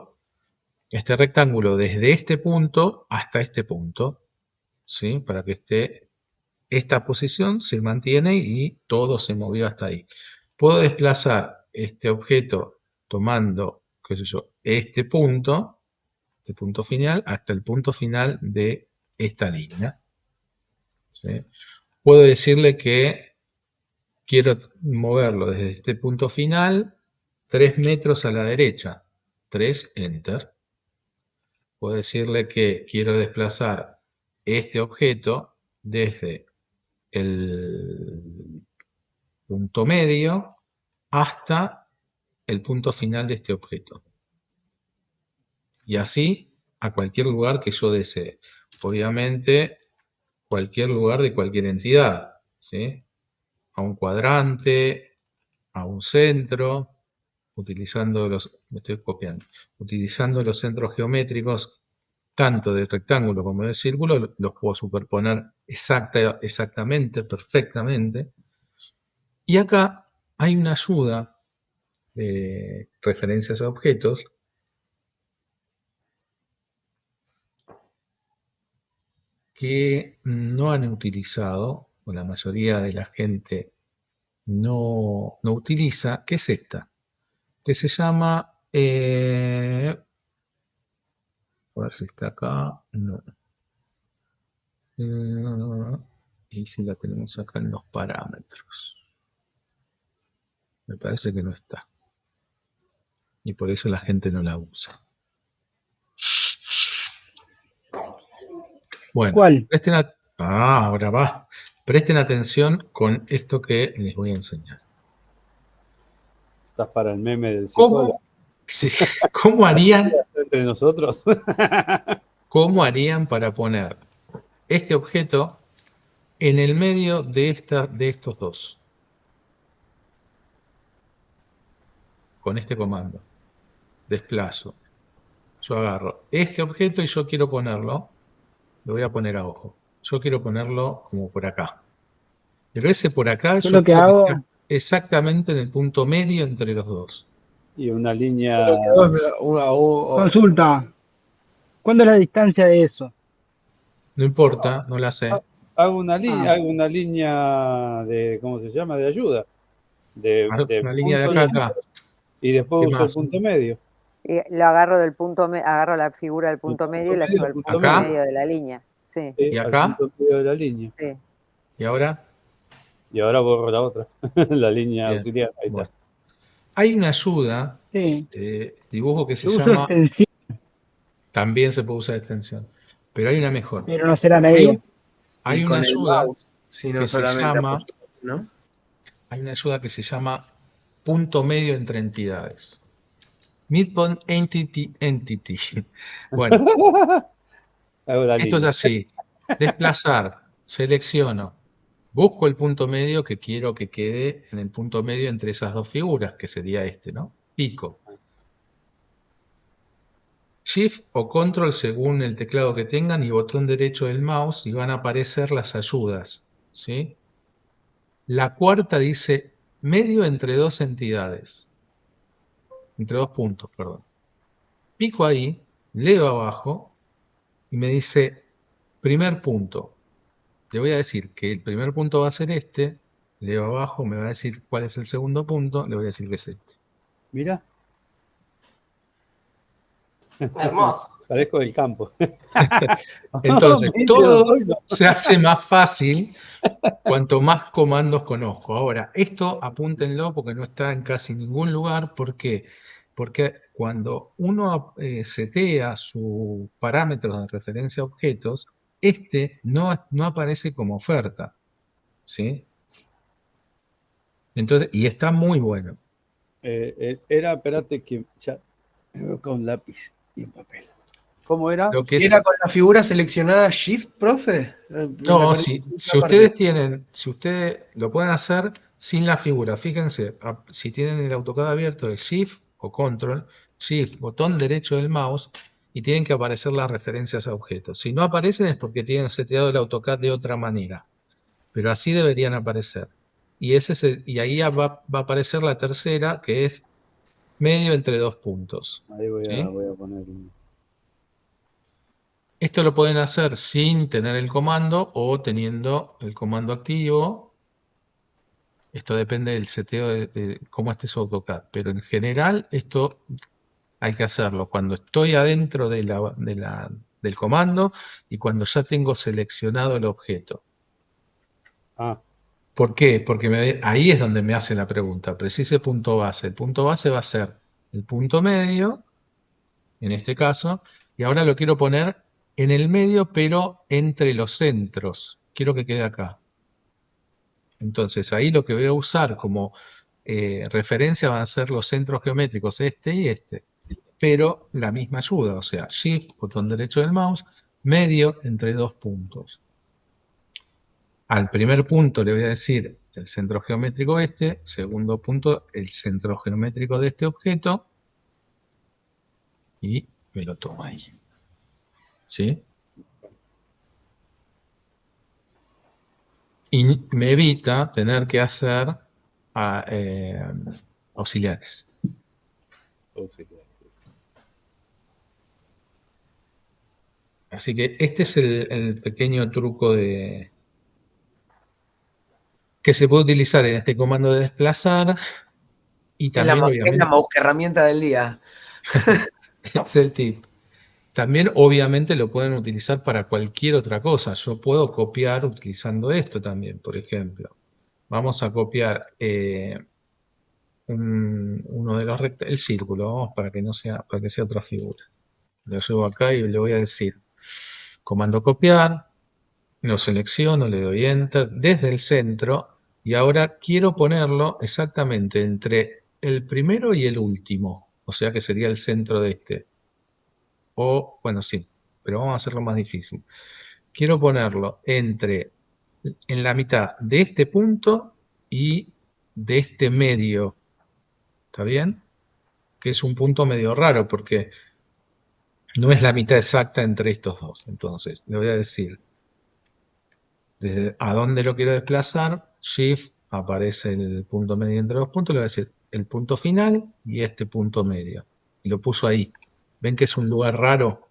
[SPEAKER 1] rectángulo desde este punto hasta este punto, ¿sí? Para que esta posición se mantiene y todo se movió hasta ahí. Puedo desplazar este objeto tomando, qué sé yo, este punto final, hasta el punto final de esta línea, ¿sí? Puedo decirle que quiero moverlo desde este punto final 3 metros a la derecha. 3, Enter. Puedo decirle que quiero desplazar este objeto desde el punto medio hasta el punto final de este objeto. Y así a cualquier lugar que yo desee. Obviamente, cualquier lugar de cualquier entidad, ¿sí? A un cuadrante, a un centro, me estoy copiando, utilizando los centros geométricos, tanto del rectángulo como del círculo, los puedo superponer exactamente, perfectamente. Y acá hay una ayuda de referencias a objetos que no han utilizado, o la mayoría de la gente no utiliza, que es esta, que se llama, a ver si está acá, no. Y si la tenemos acá en los parámetros. Me parece que no está. Y por eso la gente no la usa. Bueno,
[SPEAKER 3] ¿Cuál?
[SPEAKER 1] ahora va. Presten atención con esto que les voy a enseñar.
[SPEAKER 2] Estás para el meme del psicólogo.
[SPEAKER 1] ¿Cómo harían
[SPEAKER 2] Entre nosotros.
[SPEAKER 1] ¿Cómo harían para poner este objeto en el medio de estos dos? Con este comando. Desplazo. Yo agarro este objeto y yo quiero ponerlo, lo voy a poner a ojo. Yo quiero ponerlo como por acá. Pero ese por acá
[SPEAKER 3] Yo
[SPEAKER 1] yo
[SPEAKER 3] lo que
[SPEAKER 1] quiero que
[SPEAKER 3] hago,
[SPEAKER 1] esté exactamente en el punto medio entre los dos.
[SPEAKER 2] Y una línea.
[SPEAKER 3] consulta, ¿cuándo es la distancia de eso?
[SPEAKER 1] No importa, no la sé.
[SPEAKER 2] Hago una línea,
[SPEAKER 3] Ah.
[SPEAKER 2] hago una línea de, ¿cómo se llama? De ayuda. De
[SPEAKER 1] Una línea de
[SPEAKER 2] punto
[SPEAKER 1] acá a acá.
[SPEAKER 2] y después
[SPEAKER 1] ¿Qué
[SPEAKER 2] uso el
[SPEAKER 1] más?
[SPEAKER 2] punto medio.
[SPEAKER 4] Y lo agarro del punto, agarro la figura del punto medio y la llevo al punto
[SPEAKER 1] Acá.
[SPEAKER 4] medio de la línea. Sí,
[SPEAKER 1] ¿Y
[SPEAKER 2] Al
[SPEAKER 1] acá?
[SPEAKER 2] punto medio de la línea.
[SPEAKER 4] sí.
[SPEAKER 1] ¿Y ahora?
[SPEAKER 2] Y ahora borro la otra. La línea
[SPEAKER 1] Bien.
[SPEAKER 2] auxiliar. Ahí
[SPEAKER 1] Bueno.
[SPEAKER 2] está.
[SPEAKER 1] Hay una ayuda
[SPEAKER 3] Sí,
[SPEAKER 1] de dibujo que se
[SPEAKER 3] yo uso
[SPEAKER 1] llama,
[SPEAKER 3] extensión,
[SPEAKER 1] también se puede usar extensión, pero hay una mejor.
[SPEAKER 3] pero no será medida.
[SPEAKER 1] Hay
[SPEAKER 5] Y
[SPEAKER 1] una
[SPEAKER 5] con el
[SPEAKER 1] ayuda
[SPEAKER 5] mouse, si no
[SPEAKER 1] que se
[SPEAKER 5] solamente
[SPEAKER 1] llama,
[SPEAKER 5] apoyo, ¿no?
[SPEAKER 1] hay una ayuda que se llama punto medio entre entidades. Midpoint entity. Bueno,
[SPEAKER 2] Hago la
[SPEAKER 1] esto es
[SPEAKER 2] línea.
[SPEAKER 1] así. Desplazar, selecciono, busco el punto medio que quiero que quede en el punto medio entre esas dos figuras, que sería este, ¿no? Pico. Shift o Control según el teclado que tengan y botón derecho del mouse y van a aparecer las ayudas, ¿sí? La cuarta dice medio entre dos entidades, entre dos puntos, perdón. Pico ahí, leo abajo y me dice primer punto. Le voy a decir que el primer punto va a ser este, leo abajo, me va a decir cuál es el segundo punto, le voy a decir que es este.
[SPEAKER 2] Mira.
[SPEAKER 5] Hermoso.
[SPEAKER 2] Parezco del campo.
[SPEAKER 1] Entonces,
[SPEAKER 2] Mire,
[SPEAKER 1] todo
[SPEAKER 2] doctor,
[SPEAKER 1] se hace más fácil cuanto más comandos conozco. Ahora, esto apúntenlo porque no está en casi ningún lugar. ¿Por qué? Porque cuando uno setea sus parámetros de referencia a objetos, este no aparece como oferta. ¿Sí? Entonces, y está muy bueno.
[SPEAKER 2] espérate que ya con lápiz y papel. ¿Cómo era?
[SPEAKER 1] Lo que es,
[SPEAKER 6] ¿Era con la figura seleccionada Shift, profe? Me
[SPEAKER 1] no,
[SPEAKER 6] perdí
[SPEAKER 1] si
[SPEAKER 6] una
[SPEAKER 1] ustedes
[SPEAKER 6] parte.
[SPEAKER 1] tienen, si ustedes lo pueden hacer sin la figura, fíjense, si tienen el AutoCAD abierto, es Shift o Control, Shift, botón derecho del mouse, y tienen que aparecer las referencias a objetos. Si no aparecen es porque tienen seteado el AutoCAD de otra manera, pero así deberían aparecer. Y, y ahí va a aparecer la tercera, que es medio entre dos puntos.
[SPEAKER 2] Ahí voy
[SPEAKER 1] ¿Sí?
[SPEAKER 2] a poner un...
[SPEAKER 1] Esto lo pueden hacer sin tener el comando o teniendo el comando activo. Esto depende del seteo de cómo esté su AutoCAD. Pero en general esto hay que hacerlo cuando estoy adentro del comando y cuando ya tengo seleccionado el objeto.
[SPEAKER 2] Ah,
[SPEAKER 1] ¿Por qué? Porque ahí es donde me hace la pregunta. Precise punto base. El punto base va a ser el punto medio, en este caso, y ahora lo quiero poner en el medio, pero entre los centros. Quiero que quede acá. Entonces ahí lo que voy a usar como referencia van a ser los centros geométricos este y este, pero la misma ayuda, o sea, Shift, botón derecho del mouse, medio entre dos puntos. Al primer punto le voy a decir el centro geométrico este, segundo punto el centro geométrico de este objeto y me lo tomo ahí. ¿Sí? Y me evita tener que hacer auxiliares. Así que este es el pequeño truco que se puede utilizar en este comando de desplazar y
[SPEAKER 6] Es la,
[SPEAKER 1] también
[SPEAKER 6] es la
[SPEAKER 1] obviamente
[SPEAKER 6] mouse herramienta del día.
[SPEAKER 1] es el tip. También obviamente lo pueden utilizar para cualquier otra cosa. Yo puedo copiar utilizando esto también, por ejemplo. Vamos a copiar uno de los el círculo, vamos para que no sea, para que sea otra figura. Lo llevo acá y le voy a decir comando copiar, lo selecciono, le doy enter desde el centro y ahora quiero ponerlo exactamente entre el primero y el último, o sea que sería el centro de este. O, bueno, sí, pero vamos a hacerlo más difícil. Quiero ponerlo en la mitad de este punto y de este medio, ¿está bien? Que es un punto medio raro porque no es la mitad exacta entre estos dos. Entonces, le voy a decir desde a dónde lo quiero desplazar, Shift, aparece el punto medio entre dos puntos, le voy a decir el punto final y este punto medio. Y lo puso ahí. ¿Ven que es un lugar raro?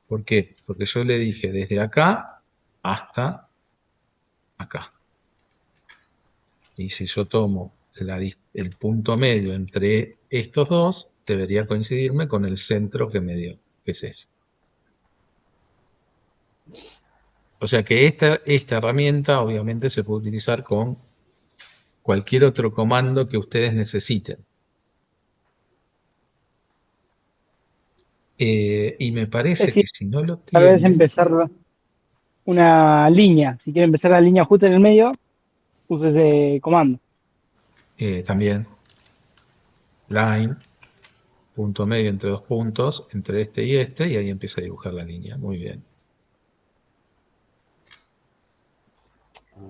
[SPEAKER 1] ¿Por qué? Porque yo le dije desde acá hasta acá. Y si yo tomo el punto medio entre estos dos, debería coincidirme con el centro que me dio, que es ese. O sea que esta herramienta obviamente se puede utilizar con cualquier otro comando que ustedes necesiten. Y me
[SPEAKER 3] Es
[SPEAKER 1] parece
[SPEAKER 3] decir,
[SPEAKER 1] que si no lo
[SPEAKER 3] tal vez
[SPEAKER 1] tienen,
[SPEAKER 3] empezar una línea. Si quiere empezar la línea justo en el medio, use ese comando.
[SPEAKER 1] también line, punto medio entre dos puntos, entre este y ahí empieza a dibujar la línea. Muy bien.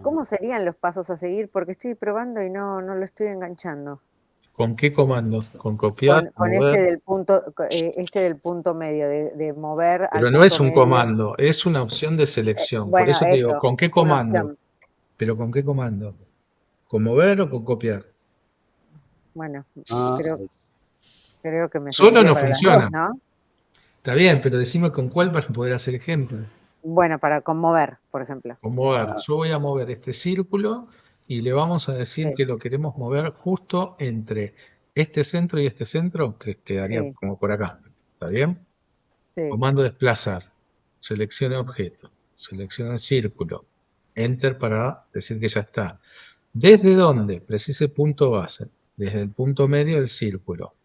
[SPEAKER 4] ¿Cómo serían los pasos a seguir? Porque estoy probando y no lo estoy enganchando.
[SPEAKER 1] ¿Con qué comando? ¿Con copiar,
[SPEAKER 4] Con
[SPEAKER 1] mover?
[SPEAKER 4] este del punto medio, de mover al
[SPEAKER 1] Pero no es
[SPEAKER 4] punto
[SPEAKER 1] un
[SPEAKER 4] medio.
[SPEAKER 1] comando, es una opción de selección. Por
[SPEAKER 4] Bueno,
[SPEAKER 1] eso te digo,
[SPEAKER 4] eso,
[SPEAKER 1] ¿con qué
[SPEAKER 4] una
[SPEAKER 1] comando?
[SPEAKER 4] opción.
[SPEAKER 1] ¿Pero con qué comando? ¿Con mover o con copiar?
[SPEAKER 4] Bueno,
[SPEAKER 2] ah,
[SPEAKER 4] creo que me
[SPEAKER 1] Solo
[SPEAKER 4] serviría
[SPEAKER 1] no
[SPEAKER 4] para las dos,
[SPEAKER 1] funciona.
[SPEAKER 4] ¿no?
[SPEAKER 1] Está bien, pero decime con cuál para poder hacer ejemplo.
[SPEAKER 4] Bueno, con mover, por ejemplo.
[SPEAKER 1] Con mover.
[SPEAKER 2] ah,
[SPEAKER 1] Yo voy a mover este círculo y le vamos a decir
[SPEAKER 4] Sí,
[SPEAKER 1] que lo queremos mover justo entre este centro y este centro, que quedaría
[SPEAKER 4] sí.
[SPEAKER 1] como por acá. ¿Está bien?
[SPEAKER 4] Sí.
[SPEAKER 1] Comando desplazar. Seleccione objeto. Seleccione círculo. Enter para decir que ya está. ¿Desde dónde? Precise punto base. Desde el punto medio del círculo.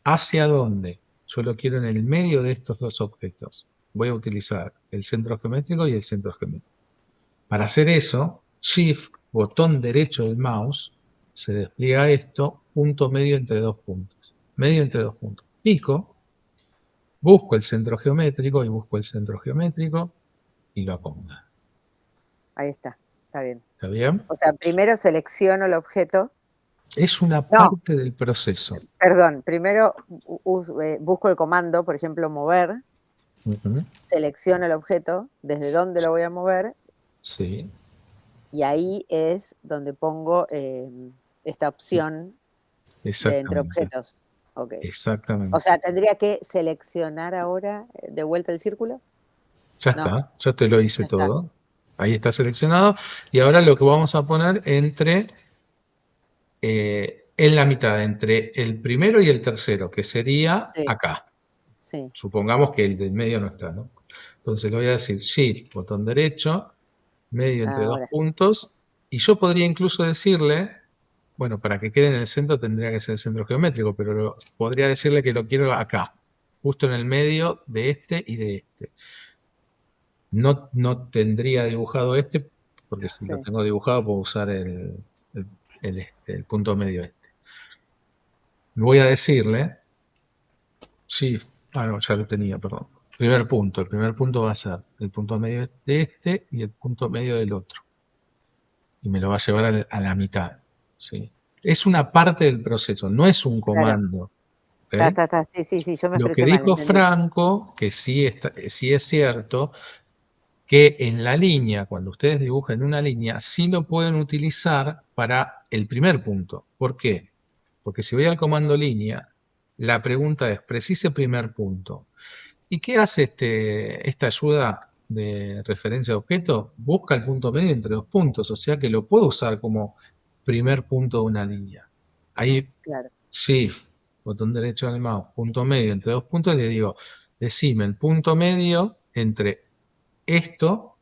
[SPEAKER 1] ¿Hacia dónde? Yo lo quiero en el medio de estos dos objetos. Voy a utilizar el centro geométrico y el centro geométrico. Para hacer eso, Shift, botón derecho del mouse, se despliega esto, punto medio entre dos puntos. Medio entre dos puntos. Pico, busco el centro geométrico y busco el centro geométrico y lo acomodo.
[SPEAKER 4] Ahí está bien.
[SPEAKER 1] ¿Está bien?
[SPEAKER 4] O sea, primero selecciono el objeto.
[SPEAKER 1] Es una
[SPEAKER 4] No,
[SPEAKER 1] parte del proceso.
[SPEAKER 4] perdón, primero busco el comando, por ejemplo, mover,
[SPEAKER 1] Ujú.
[SPEAKER 4] selecciono el objeto, desde dónde lo voy a mover,
[SPEAKER 1] Sí,
[SPEAKER 4] y ahí es donde pongo esta opción de entre
[SPEAKER 1] exactamente.
[SPEAKER 4] objetos. Ok. O
[SPEAKER 1] Exactamente.
[SPEAKER 4] sea, ¿tendría que seleccionar ahora de vuelta el círculo?
[SPEAKER 1] Ya
[SPEAKER 4] No,
[SPEAKER 1] está, ya te lo hice
[SPEAKER 4] ya está.
[SPEAKER 1] todo. Ahí está seleccionado. Y ahora lo que vamos a poner en la mitad, entre el primero y el tercero, que sería
[SPEAKER 4] Sí,
[SPEAKER 1] acá.
[SPEAKER 4] sí.
[SPEAKER 1] Supongamos que el del medio no está, ¿no? Entonces le voy a decir Shift, botón derecho, medio entre dos
[SPEAKER 4] Ahora.
[SPEAKER 1] puntos. Y yo podría incluso decirle, bueno, para que quede en el centro tendría que ser el centro geométrico, pero podría decirle que lo quiero acá, justo en el medio de este y de este. No tendría dibujado este, porque si
[SPEAKER 4] Sí.
[SPEAKER 1] lo tengo dibujado puedo usar el punto medio este. Voy a decirle, sí, no, ya lo tenía, perdón. El primer punto va a ser el punto medio de este y el punto medio del otro. Y me lo va a llevar a la mitad. ¿Sí? Es una parte del proceso, no es un
[SPEAKER 4] Claro.
[SPEAKER 1] comando. ¿Ok?
[SPEAKER 4] Está. Sí, yo me
[SPEAKER 1] Lo que
[SPEAKER 4] expresé mal,
[SPEAKER 1] dijo
[SPEAKER 4] entendí.
[SPEAKER 1] Franco, que sí es cierto, que en la línea, cuando ustedes dibujen una línea, sí lo pueden utilizar para el primer punto. ¿Por qué? Porque si voy al comando línea, la pregunta es, precise primer punto. ¿Y qué hace esta ayuda de referencia a objeto? Busca el punto medio entre dos puntos, o sea que lo puedo usar como primer punto de una línea. Ahí,
[SPEAKER 4] Claro.
[SPEAKER 1] Shift, botón derecho del mouse, punto medio entre dos puntos, le digo, decime el punto medio entre esto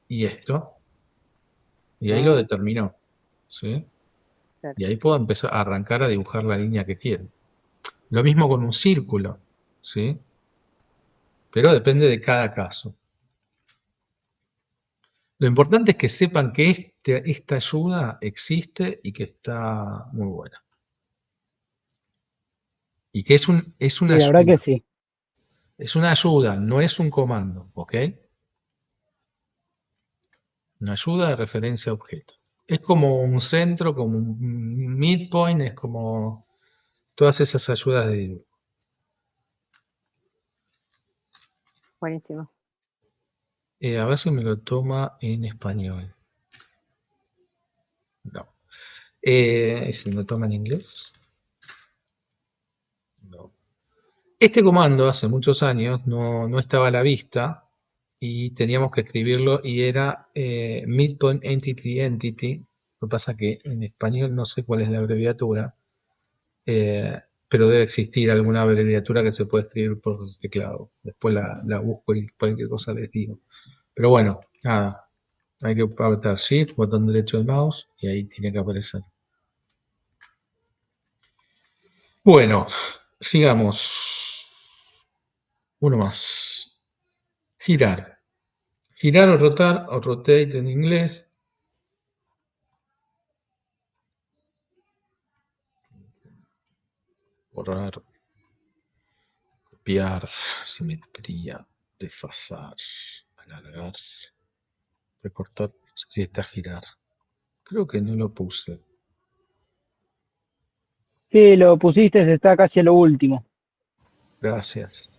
[SPEAKER 1] y esto, y ahí lo
[SPEAKER 4] Ah,
[SPEAKER 1] determinó, ¿sí?
[SPEAKER 4] claro.
[SPEAKER 1] Y ahí puedo empezar a arrancar a dibujar la línea que quiero. Lo mismo con un círculo, ¿sí? Pero depende de cada caso. Lo importante es que sepan que esta ayuda existe y que está muy buena. Y que es una
[SPEAKER 3] Sí, la verdad
[SPEAKER 1] ayuda.
[SPEAKER 3] que sí.
[SPEAKER 1] Es una ayuda, no es un comando, ¿ok? Una ayuda de referencia a objeto. Es como un centro, como un midpoint, es como todas esas ayudas de dibujo.
[SPEAKER 4] Buenísimo.
[SPEAKER 1] A ver si me lo toma en español. No. ¿Si me lo toma en inglés? No. Este comando hace muchos años no estaba a la vista y teníamos que escribirlo y era Midpoint Entity. Lo que pasa que en español no sé cuál es la abreviatura, pero debe existir alguna abreviatura que se puede escribir por teclado. Después la busco y cualquier cosa les digo. Pero bueno, nada. Hay que apretar Shift, botón derecho del mouse y ahí tiene que aparecer. Bueno, sigamos. Uno más. Girar. Girar o rotar, o rotate en inglés. Borrar, copiar, simetría, desfasar, alargar, recortar. No sé si está girar. Creo que no lo puse.
[SPEAKER 3] Sí, lo pusiste, está casi a lo último.
[SPEAKER 1] Gracias.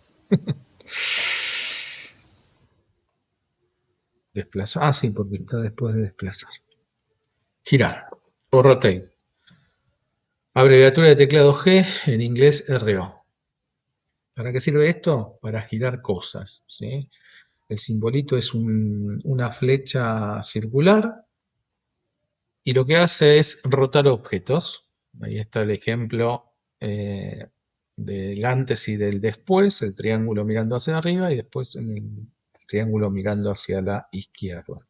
[SPEAKER 1] Desplazar. Ah, sí, porque está después de desplazar. Girar o rotate. Abreviatura de teclado G, en inglés RO. ¿Para qué sirve esto? Para girar cosas, ¿sí? El simbolito es una flecha circular y lo que hace es rotar objetos. Ahí está el ejemplo del antes y del después, el triángulo mirando hacia arriba y después en el triángulo mirando hacia la izquierda.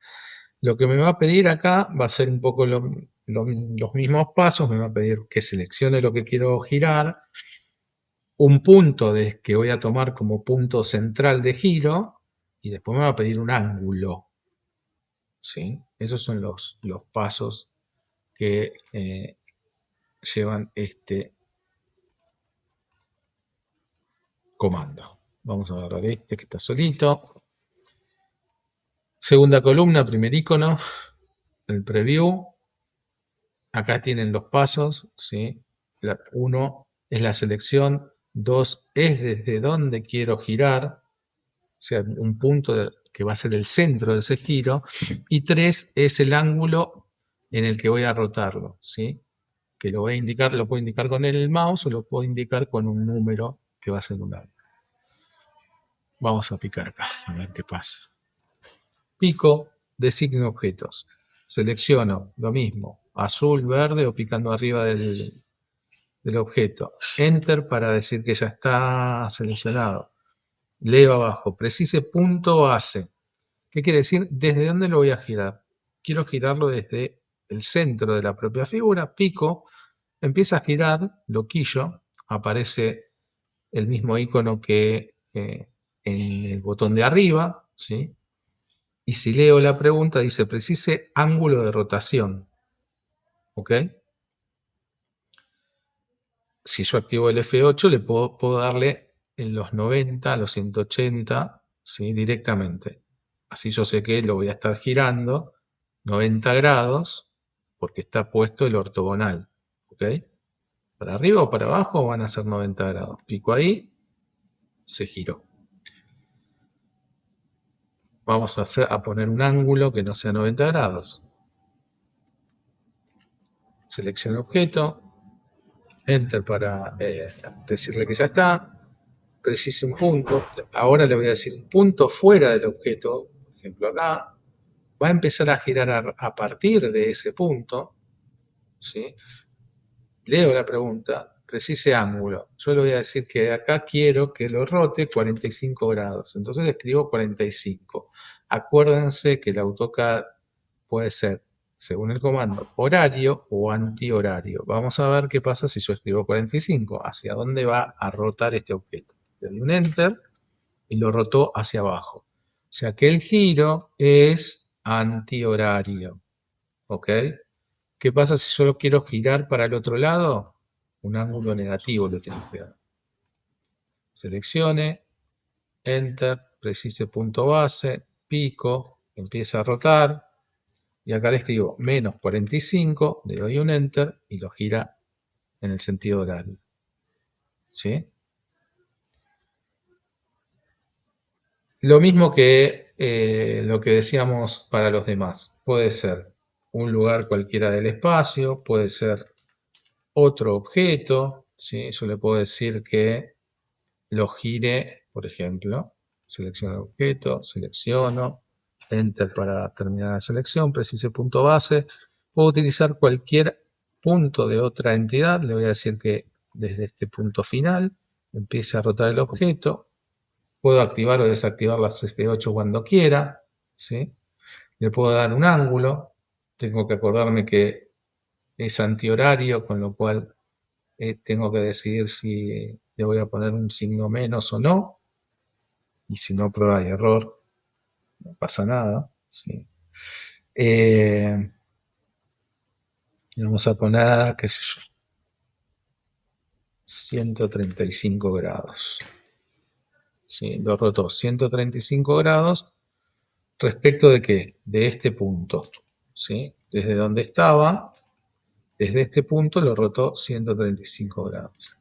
[SPEAKER 1] Lo que me va a pedir acá va a ser un poco los mismos pasos. Me va a pedir que seleccione lo que quiero girar, un punto que voy a tomar como punto central de giro y después me va a pedir un ángulo. ¿Sí? Esos son los pasos que llevan este comando. Vamos a agarrar este que está solito. Segunda columna, primer icono, el preview. Acá tienen los pasos, ¿sí? 1 es la selección, 2 es desde donde quiero girar, o sea, un punto que va a ser el centro de ese giro, y 3 es el ángulo en el que voy a rotarlo, ¿sí? Que lo voy a indicar, lo puedo indicar con el mouse o lo puedo indicar con un número que va a ser un ángulo. Vamos a picar acá, a ver qué pasa. Pico, designo objetos. Selecciono lo mismo, azul, verde o picando arriba del objeto. Enter para decir que ya está seleccionado. Leo abajo, precise punto base. ¿Qué quiere decir? ¿Desde dónde lo voy a girar? Quiero girarlo desde el centro de la propia figura. Pico, empieza a girar, loquillo, aparece el mismo icono que en el botón de arriba, ¿sí? Y si leo la pregunta, dice precise ángulo de rotación. ¿Ok? Si yo activo el F8, le puedo darle en los 90, los 180, ¿sí? Directamente. Así yo sé que lo voy a estar girando 90 grados porque está puesto el ortogonal. ¿Ok? Para arriba o para abajo van a ser 90 grados. Pico ahí, se giró. Vamos a poner un ángulo que no sea 90 grados. Selecciono objeto, Enter para decirle que ya está. Precise un punto. Ahora le voy a decir un punto fuera del objeto. Por ejemplo, acá. Va a empezar a girar a partir de ese punto. ¿Sí? Leo la pregunta. Precise ángulo. Yo le voy a decir que de acá quiero que lo rote 45 grados. Entonces le escribo 45. Acuérdense que el AutoCAD puede ser, según el comando, horario o antihorario. Vamos a ver qué pasa si yo escribo 45. ¿Hacia dónde va a rotar este objeto? Le doy un Enter y lo rotó hacia abajo. O sea que el giro es antihorario. ¿Ok? ¿Qué pasa si solo quiero girar para el otro lado? Un ángulo negativo lo tengo que dar. Seleccione, Enter, precise punto base, pico, empieza a rotar. Y acá le escribo menos 45, le doy un Enter y lo gira en el sentido horario. ¿Sí? Lo mismo que lo que decíamos para los demás. Puede ser un lugar cualquiera del espacio, puede ser otro objeto. ¿Sí? Yo le puedo decir que lo gire, por ejemplo. Selecciono el objeto, selecciono, Enter para terminar la selección, precise punto base. Puedo utilizar cualquier punto de otra entidad. Le voy a decir que desde este punto final empiece a rotar el objeto. Puedo activar o desactivar las F8 cuando quiera. ¿Sí? Le puedo dar un ángulo. Tengo que acordarme que es antihorario, con lo cual tengo que decidir si le voy a poner un signo menos o no. Y si no, prueba y error. No pasa nada. ¿Sí? Vamos a poner, qué sé yo, 135 grados. ¿Sí? Lo rotó 135 grados. ¿Respecto de qué? De este punto. ¿Sí? Desde donde estaba, desde este punto lo rotó 135 grados.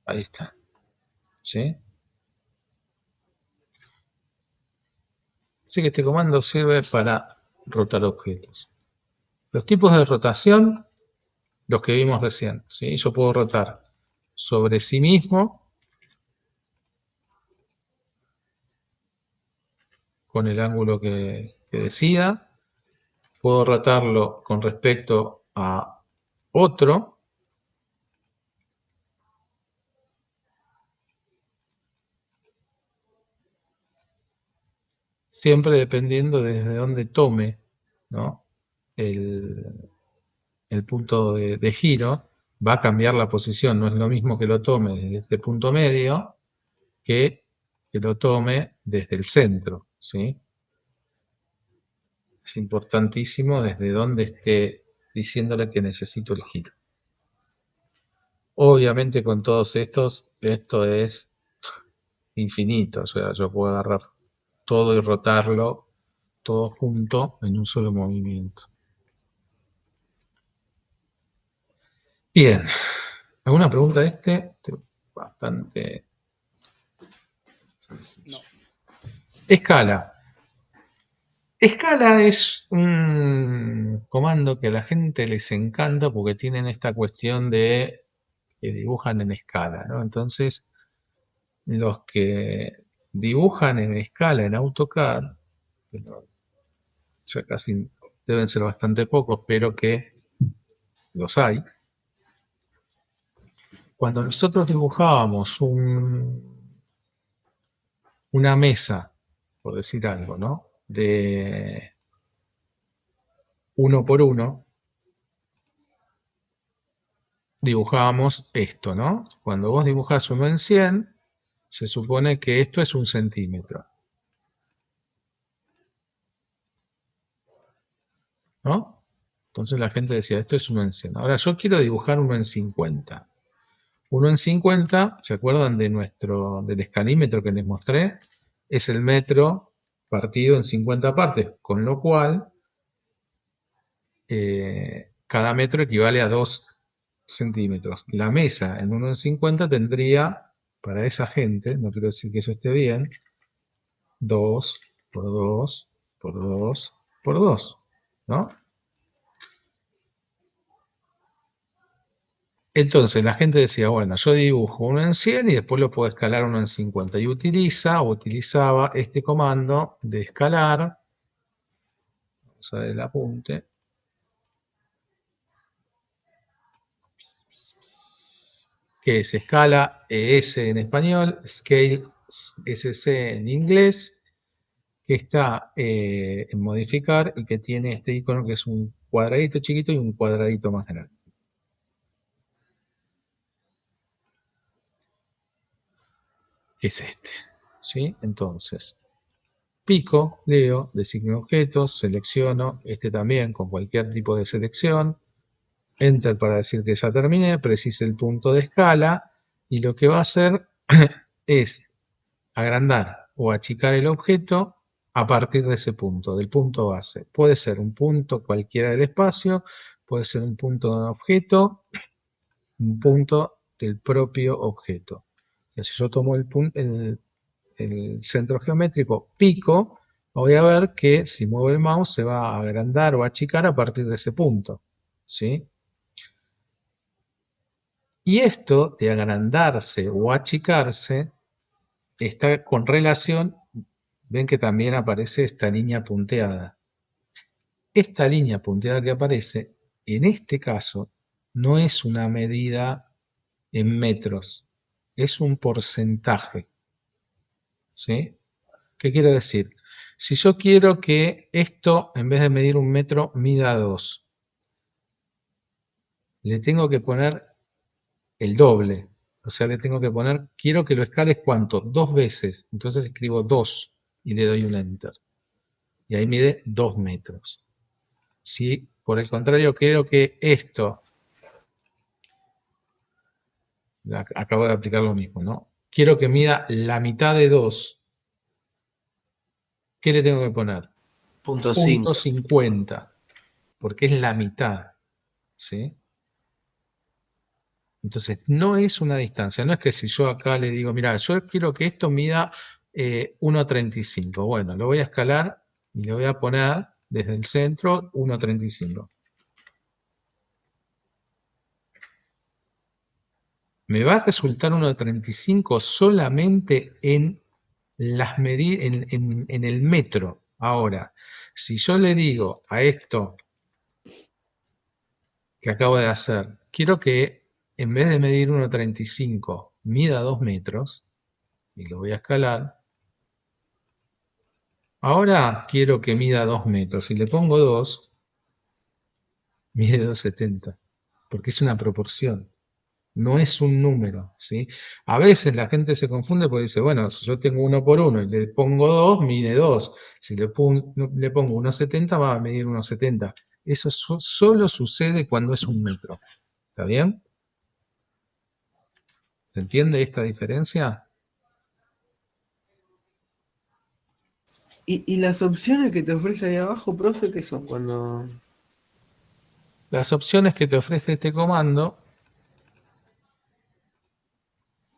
[SPEAKER 1] Ahí está. ¿Sí? Así que este comando sirve para rotar objetos. Los tipos de rotación, los que vimos recién. ¿Sí? Yo puedo rotar sobre sí mismo con el ángulo que decida. Puedo rotarlo con respecto a otro. Siempre dependiendo desde dónde tome, ¿no? el punto de giro, va a cambiar la posición. No es lo mismo que lo tome desde este punto medio que lo tome desde el centro, ¿sí? Es importantísimo desde dónde esté diciéndole que necesito el giro. Obviamente con todos estos, esto es infinito. O sea, yo puedo agarrar todo y rotarlo todo junto en un solo movimiento. Bien. ¿Alguna pregunta de este? Bastante.
[SPEAKER 2] No.
[SPEAKER 1] Escala. Escala es un comando que a la gente les encanta porque tienen esta cuestión de que dibujan en escala, ¿no? Entonces, los que dibujan en escala en AutoCAD, que ya casi deben ser bastante pocos, pero que los hay. Cuando nosotros dibujábamos una mesa, por decir algo, ¿no? De 1 por 1, dibujábamos esto, ¿no? Cuando vos dibujás 1 en 100, se supone que esto es 1 centímetro, ¿no? Entonces la gente decía, esto es 1 en 100. Ahora yo quiero dibujar 1 en 50. 1 en 50, ¿se acuerdan del escalímetro que les mostré? Es el metro partido en 50 partes, con lo cual cada metro equivale a 2 centímetros. La mesa en 1 en 50 tendría, para esa gente, no quiero decir que eso esté bien, 2 por 2 por 2 por 2, ¿no? Entonces la gente decía, bueno, yo dibujo 1 en 100 y después lo puedo escalar 1 en 50. Y utilizaba este comando de escalar, vamos a ver el apunte, que es escala ES en español, scale SC en inglés, que está en modificar y que tiene este icono que es un cuadradito chiquito y un cuadradito más grande. Es este, ¿sí? Entonces, pico, leo, designo objetos, selecciono, este también con cualquier tipo de selección, enter para decir que ya terminé, precise el punto de escala y lo que va a hacer es agrandar o achicar el objeto a partir de ese punto, del punto base. Puede ser un punto cualquiera del espacio, puede ser un punto de un objeto, un punto del propio objeto. Y si yo tomo el centro geométrico pico, voy a ver que si muevo el mouse se va a agrandar o achicar a partir de ese punto, ¿sí? Y esto de agrandarse o achicarse está con relación, ven que también aparece esta línea punteada. Esta línea punteada que aparece, en este caso, no es una medida en metros, es un porcentaje, ¿sí? ¿Qué quiero decir? Si yo quiero que esto, en vez de medir 1 metro, mida 2, le tengo que poner el doble. O sea, le tengo que poner, quiero que lo escales ¿cuánto? 2 veces. Entonces escribo 2 y le doy un enter. Y ahí mide 2 metros. Si por el contrario quiero que esto, acabo de aplicar lo mismo, ¿no? Quiero que mida la mitad de 2, ¿qué le tengo que poner?
[SPEAKER 6] Punto
[SPEAKER 1] Punto
[SPEAKER 6] 5.
[SPEAKER 1] 50, porque es la mitad, ¿sí? Entonces, no es una distancia. No es que si yo acá le digo, mira, yo quiero que esto mida 1,35. Bueno, lo voy a escalar y le voy a poner desde el centro 1,35. Me va a resultar 1,35 solamente en las medidas, en el metro. Ahora, si yo le digo a esto que acabo de hacer, quiero que en vez de medir 1,35 mida 2 metros, y lo voy a escalar, ahora quiero que mida 2 metros. Si le pongo 2, mide 2,70, porque es una proporción. No es un número, ¿sí? A veces la gente se confunde porque dice, bueno, si yo tengo 1 por 1 y le pongo 2, mide 2. Si le pongo 1,70, va a medir 1,70. Eso solo sucede cuando es un metro. ¿Está bien? ¿Se entiende esta diferencia?
[SPEAKER 6] ¿Y las opciones que te ofrece ahí abajo, profe, qué son cuando...?
[SPEAKER 1] Las opciones que te ofrece este comando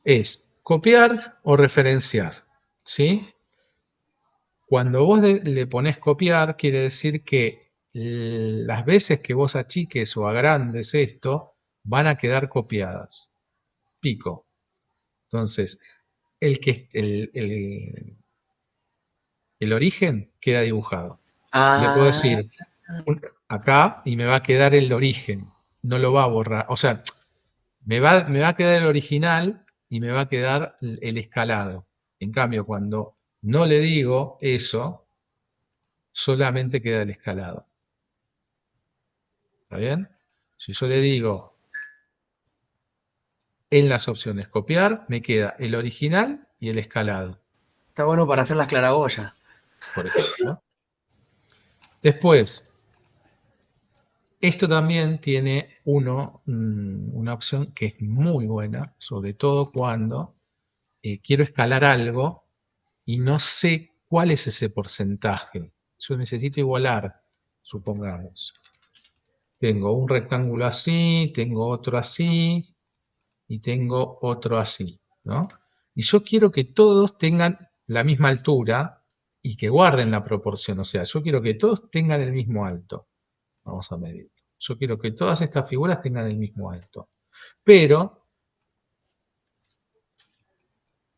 [SPEAKER 1] es copiar o referenciar, ¿sí? Cuando vos le ponés copiar, quiere decir que las veces que vos achiques o agrandes esto, van a quedar copiadas. Pico. Entonces, el origen queda dibujado. Le puedo
[SPEAKER 6] Ah,
[SPEAKER 1] decir acá y me va a quedar el origen. No lo va a borrar. O sea, me va a quedar el original y me va a quedar el escalado. En cambio, cuando no le digo eso, solamente queda el escalado. ¿Está bien? Si yo le digo en las opciones copiar, me queda el original y el escalado,
[SPEAKER 6] está bueno para hacer las claraboyas.
[SPEAKER 1] por ejemplo. Después, esto también tiene una opción que es muy buena, sobre todo cuando quiero escalar algo y no sé cuál es ese porcentaje. Yo necesito igualar, supongamos. Tengo un rectángulo así, tengo otro así y tengo otro así, ¿no? Y yo quiero que todos tengan la misma altura y que guarden la proporción. O sea, yo quiero que todos tengan el mismo alto. Vamos a medir. Yo quiero que todas estas figuras tengan el mismo alto. Pero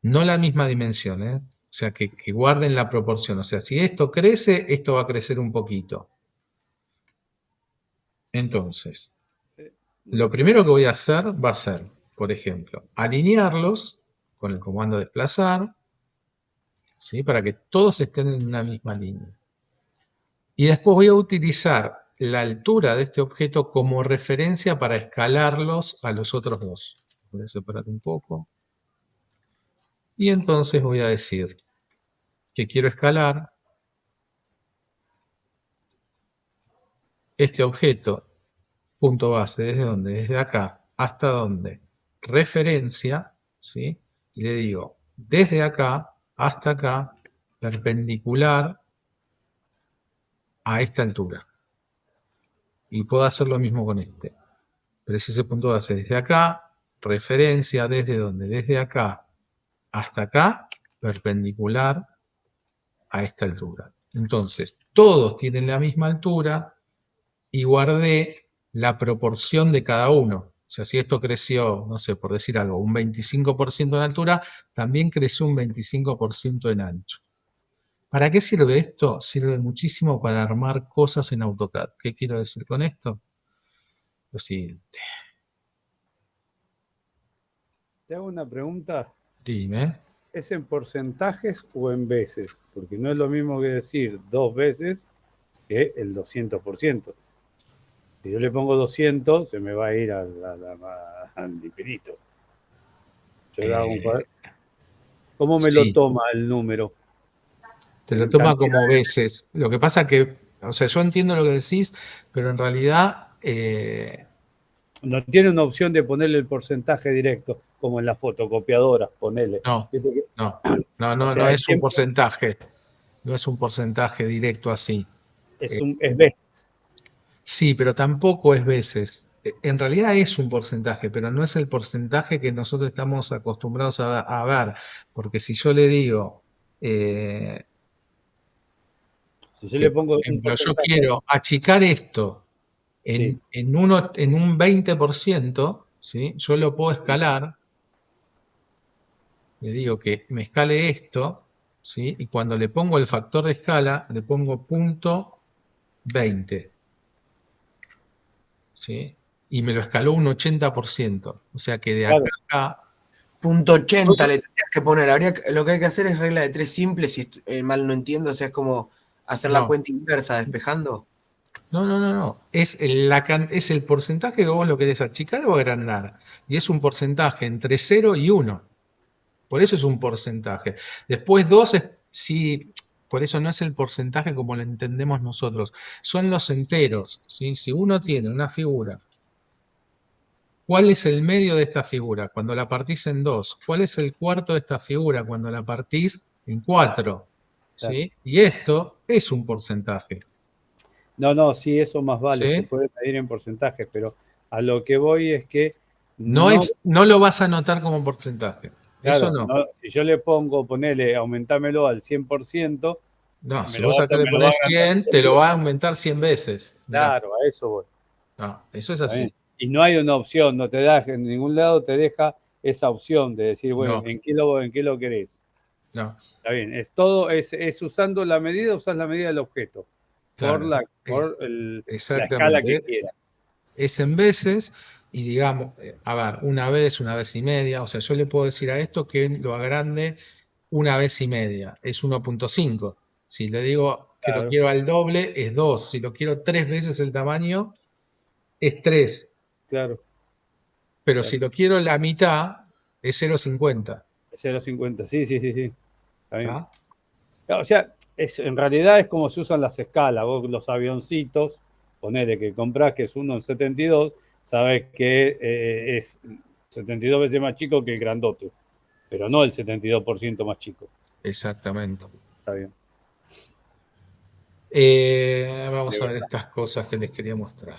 [SPEAKER 1] no la misma dimensión, ¿eh? O sea, que guarden la proporción. O sea, si esto crece, esto va a crecer un poquito. Entonces, lo primero que voy a hacer va a ser, por ejemplo, alinearlos con el comando desplazar, ¿sí? Para que todos estén en una misma línea. Y después voy a utilizar la altura de este objeto como referencia para escalarlos a los otros dos. Voy a separar un poco. Y entonces voy a decir que quiero escalar este objeto, punto base, ¿desde dónde? Desde acá hasta dónde. Referencia, ¿sí? Y le digo, desde acá hasta acá, perpendicular a esta altura. Y puedo hacer lo mismo con este. Pero si ese punto base desde acá, referencia desde dónde? Desde acá hasta acá, perpendicular a esta altura. Entonces, todos tienen la misma altura y guardé la proporción de cada uno. O sea, si esto creció, no sé, por decir algo, un 25% en altura, también creció un 25% en ancho. ¿Para qué sirve esto? Sirve muchísimo para armar cosas en AutoCAD. ¿Qué quiero decir con esto? Lo siguiente.
[SPEAKER 2] Te hago una pregunta.
[SPEAKER 1] Dime.
[SPEAKER 2] ¿Es en porcentajes o en veces? Porque no es lo mismo que decir 2 veces que el 200%. Si yo le pongo 200, se me va a ir al infinito. Yo le hago un cuadrado. ¿Cómo me lo
[SPEAKER 1] Sí,
[SPEAKER 2] toma el número?
[SPEAKER 1] te lo
[SPEAKER 2] En
[SPEAKER 1] toma
[SPEAKER 2] cantidad.
[SPEAKER 1] como veces. Lo que pasa que, o sea, yo entiendo lo que decís, pero en realidad
[SPEAKER 2] No tiene una opción de ponerle el porcentaje directo, como en la fotocopiadora, ponele.
[SPEAKER 1] no,
[SPEAKER 2] Viste que-
[SPEAKER 1] no,
[SPEAKER 2] O
[SPEAKER 1] no
[SPEAKER 2] sea, es
[SPEAKER 1] es un
[SPEAKER 2] siempre,
[SPEAKER 1] porcentaje. No es un porcentaje directo así.
[SPEAKER 2] es veces.
[SPEAKER 1] Sí, pero tampoco es veces. En realidad es un porcentaje, pero no es el porcentaje que nosotros estamos acostumbrados a ver, porque si yo le digo
[SPEAKER 2] Si yo
[SPEAKER 1] que,
[SPEAKER 2] le
[SPEAKER 1] por
[SPEAKER 2] pongo un
[SPEAKER 1] ejemplo, yo
[SPEAKER 2] porcentaje,
[SPEAKER 1] quiero achicar esto
[SPEAKER 2] sí,
[SPEAKER 1] en un 20%, ¿sí? Yo lo puedo escalar, le digo que me escale esto, ¿sí? Y cuando le pongo el factor de escala, le pongo punto 20, ¿sí? Y me lo escaló un 80%. O sea que de acá
[SPEAKER 2] claro,
[SPEAKER 1] a acá,
[SPEAKER 6] Punto 80 le tendrías que poner. Lo que hay que hacer es regla de tres simple, si mal no entiendo, o sea, es como hacer la
[SPEAKER 1] no,
[SPEAKER 6] cuenta inversa despejando.
[SPEAKER 1] no. Es el porcentaje que vos lo querés achicar o agrandar. Y es un porcentaje entre 0 y 1. Por eso es un porcentaje. Después 2 es, sí, por eso no es el porcentaje como lo entendemos nosotros. Son los enteros, ¿sí? Si uno tiene una figura, ¿cuál es el medio de esta figura cuando la partís en 2? ¿Cuál es el cuarto de esta figura cuando la partís en 4?
[SPEAKER 2] claro.
[SPEAKER 1] ¿Sí? Y esto es un porcentaje.
[SPEAKER 2] No, sí, eso más vale, se
[SPEAKER 1] ¿Sí?
[SPEAKER 2] puede medir en porcentajes, pero a lo que voy es que
[SPEAKER 1] No,
[SPEAKER 2] no,
[SPEAKER 1] no lo vas a anotar como porcentaje. Eso
[SPEAKER 2] claro,
[SPEAKER 1] no.
[SPEAKER 2] no, si yo le pongo, ponele, aumentámelo al 100%,
[SPEAKER 1] No, si
[SPEAKER 2] me lo
[SPEAKER 1] vos
[SPEAKER 2] va,
[SPEAKER 1] acá le
[SPEAKER 2] me lo va a
[SPEAKER 1] pones
[SPEAKER 2] agrandar
[SPEAKER 1] 100, te
[SPEAKER 2] 100
[SPEAKER 1] lo va
[SPEAKER 2] veces.
[SPEAKER 1] a aumentar 100 veces. Mirá.
[SPEAKER 2] Claro, a eso voy.
[SPEAKER 1] No, eso es
[SPEAKER 2] ¿Está bien?
[SPEAKER 1] así.
[SPEAKER 2] Y no hay una opción, no te da, en ningún lado te deja esa opción de decir, bueno,
[SPEAKER 1] No,
[SPEAKER 2] en qué lo querés?
[SPEAKER 1] no.
[SPEAKER 2] Está bien, es todo, es usando la medida, usas la medida del objeto,
[SPEAKER 1] Claro.
[SPEAKER 2] la escala que
[SPEAKER 1] Exactamente.
[SPEAKER 2] quieras.
[SPEAKER 1] Es en veces y digamos, a ver, una vez y media. O sea, yo le puedo decir a esto que lo agrande una vez y media. Es 1.5. Si le digo que lo
[SPEAKER 2] Claro,
[SPEAKER 1] quiero al doble, es 2. Si lo quiero 3 veces el tamaño, es 3.
[SPEAKER 2] claro,
[SPEAKER 1] Pero si
[SPEAKER 2] claro.
[SPEAKER 1] lo quiero la mitad, es 0.50.
[SPEAKER 2] 0,50, sí, sí, sí, sí, está bien.
[SPEAKER 1] ¿Está?
[SPEAKER 2] O sea, en realidad es como se usan las escalas. Vos los avioncitos, ponele que comprás que es uno en 72, sabes que es 72 veces más chico que el grandote, pero no el 72% más chico.
[SPEAKER 1] Exactamente.
[SPEAKER 2] Está bien.
[SPEAKER 1] Vamos a ver
[SPEAKER 2] Libertad.
[SPEAKER 1] estas cosas que les quería mostrar.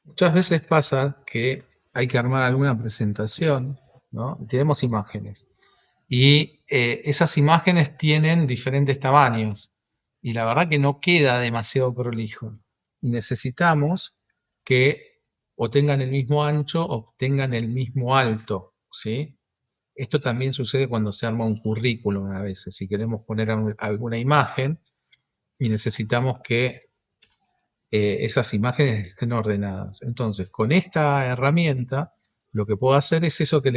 [SPEAKER 1] Muchas veces pasa que hay que armar alguna presentación, ¿no? Tenemos imágenes. Y esas imágenes tienen diferentes tamaños. Y la verdad que no queda demasiado prolijo. Y necesitamos que o tengan el mismo ancho o tengan el mismo alto, ¿sí? Esto también sucede cuando se arma un currículum a veces. Si queremos poner alguna imagen y necesitamos que esas imágenes estén ordenadas. Entonces, con esta herramienta, lo que puedo hacer es eso que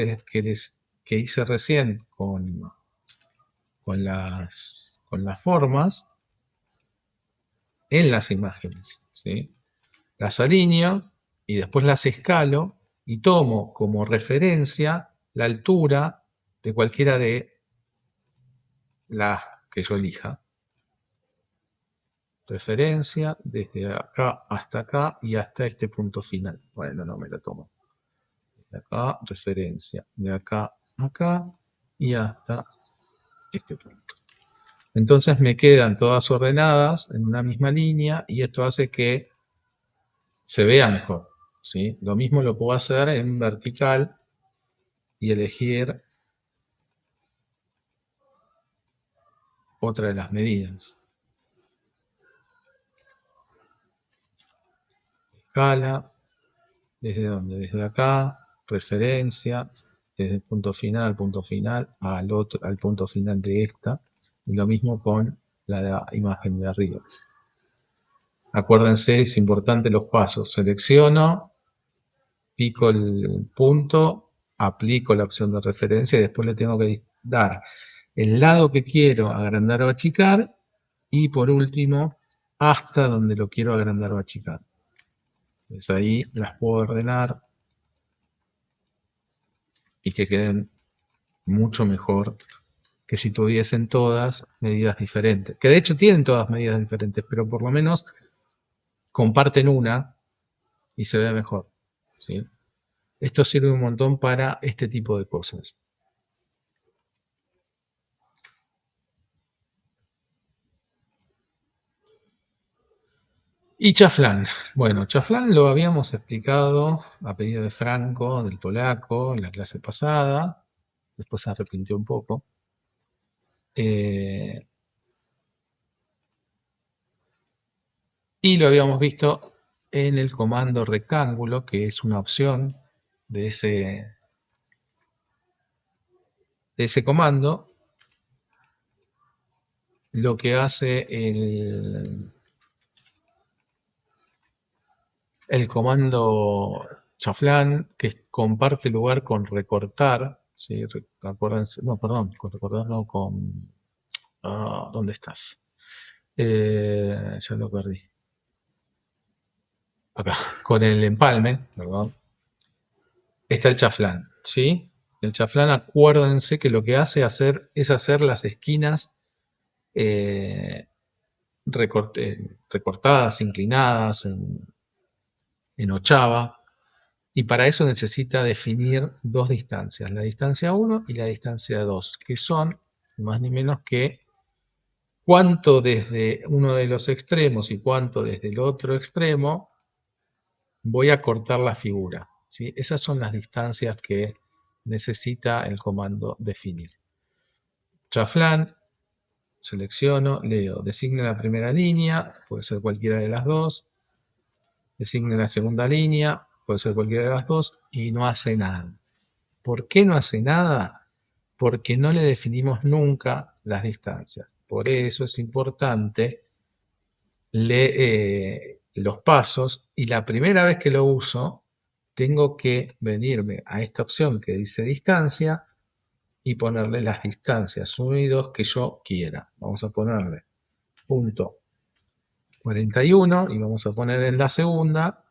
[SPEAKER 1] hice recién con las formas en las imágenes, ¿sí? Las alineo y después las escalo y tomo como referencia la altura de cualquiera de las que yo elija. Referencia desde acá hasta acá y hasta este punto final. Bueno, no me la tomo. De acá, referencia. De acá a acá y hasta este punto. Entonces me quedan todas ordenadas en una misma línea y esto hace que se vea mejor, ¿sí? Lo mismo lo puedo hacer en vertical y elegir otra de las medidas. Escala, ¿desde dónde? Desde acá, referencia, desde el punto final al punto final de esta. Y lo mismo con la imagen de arriba. Acuérdense, es importante los pasos. Selecciono, pico el punto, aplico la opción de referencia y después le tengo que dar el lado que quiero agrandar o achicar y por último hasta donde lo quiero agrandar o achicar. Pues ahí las puedo ordenar y que queden mucho mejor que si tuviesen todas medidas diferentes. Que de hecho tienen todas medidas diferentes, pero por lo menos comparten una y se ve mejor, ¿sí? Esto sirve un montón para este tipo de cosas. Y chaflán. Bueno, chaflán lo habíamos explicado a pedido de Franco, del polaco, en la clase pasada. Después se arrepintió un poco. Y lo habíamos visto en el comando rectángulo, que es una opción de ese comando. Lo que hace el comando chaflán, que comparte lugar con recortar, ¿sí? Acuérdense, no, perdón, con recortar no, con... ¿dónde estás? Ya lo perdí. Acá, con el empalme, perdón. Está el chaflán, ¿sí? El chaflán, acuérdense que lo que hace es hacer las esquinas recortadas, inclinadas, en ochava, y para eso necesita definir dos distancias, la distancia 1 y la distancia 2, que son más ni menos que cuánto desde uno de los extremos y cuánto desde el otro extremo voy a cortar la figura, ¿sí? Esas son las distancias que necesita el comando definir. Chaflán, selecciono, leo, designe la primera línea, puede ser cualquiera de las dos, designe la segunda línea, puede ser cualquiera de las dos, y no hace nada. ¿Por qué no hace nada? Porque no le definimos nunca las distancias. Por eso es importante los pasos, y la primera vez que lo uso, tengo que venirme a esta opción que dice distancia y ponerle las distancias 1 y 2 que yo quiera. Vamos a ponerle punto 41 y vamos a poner en la segunda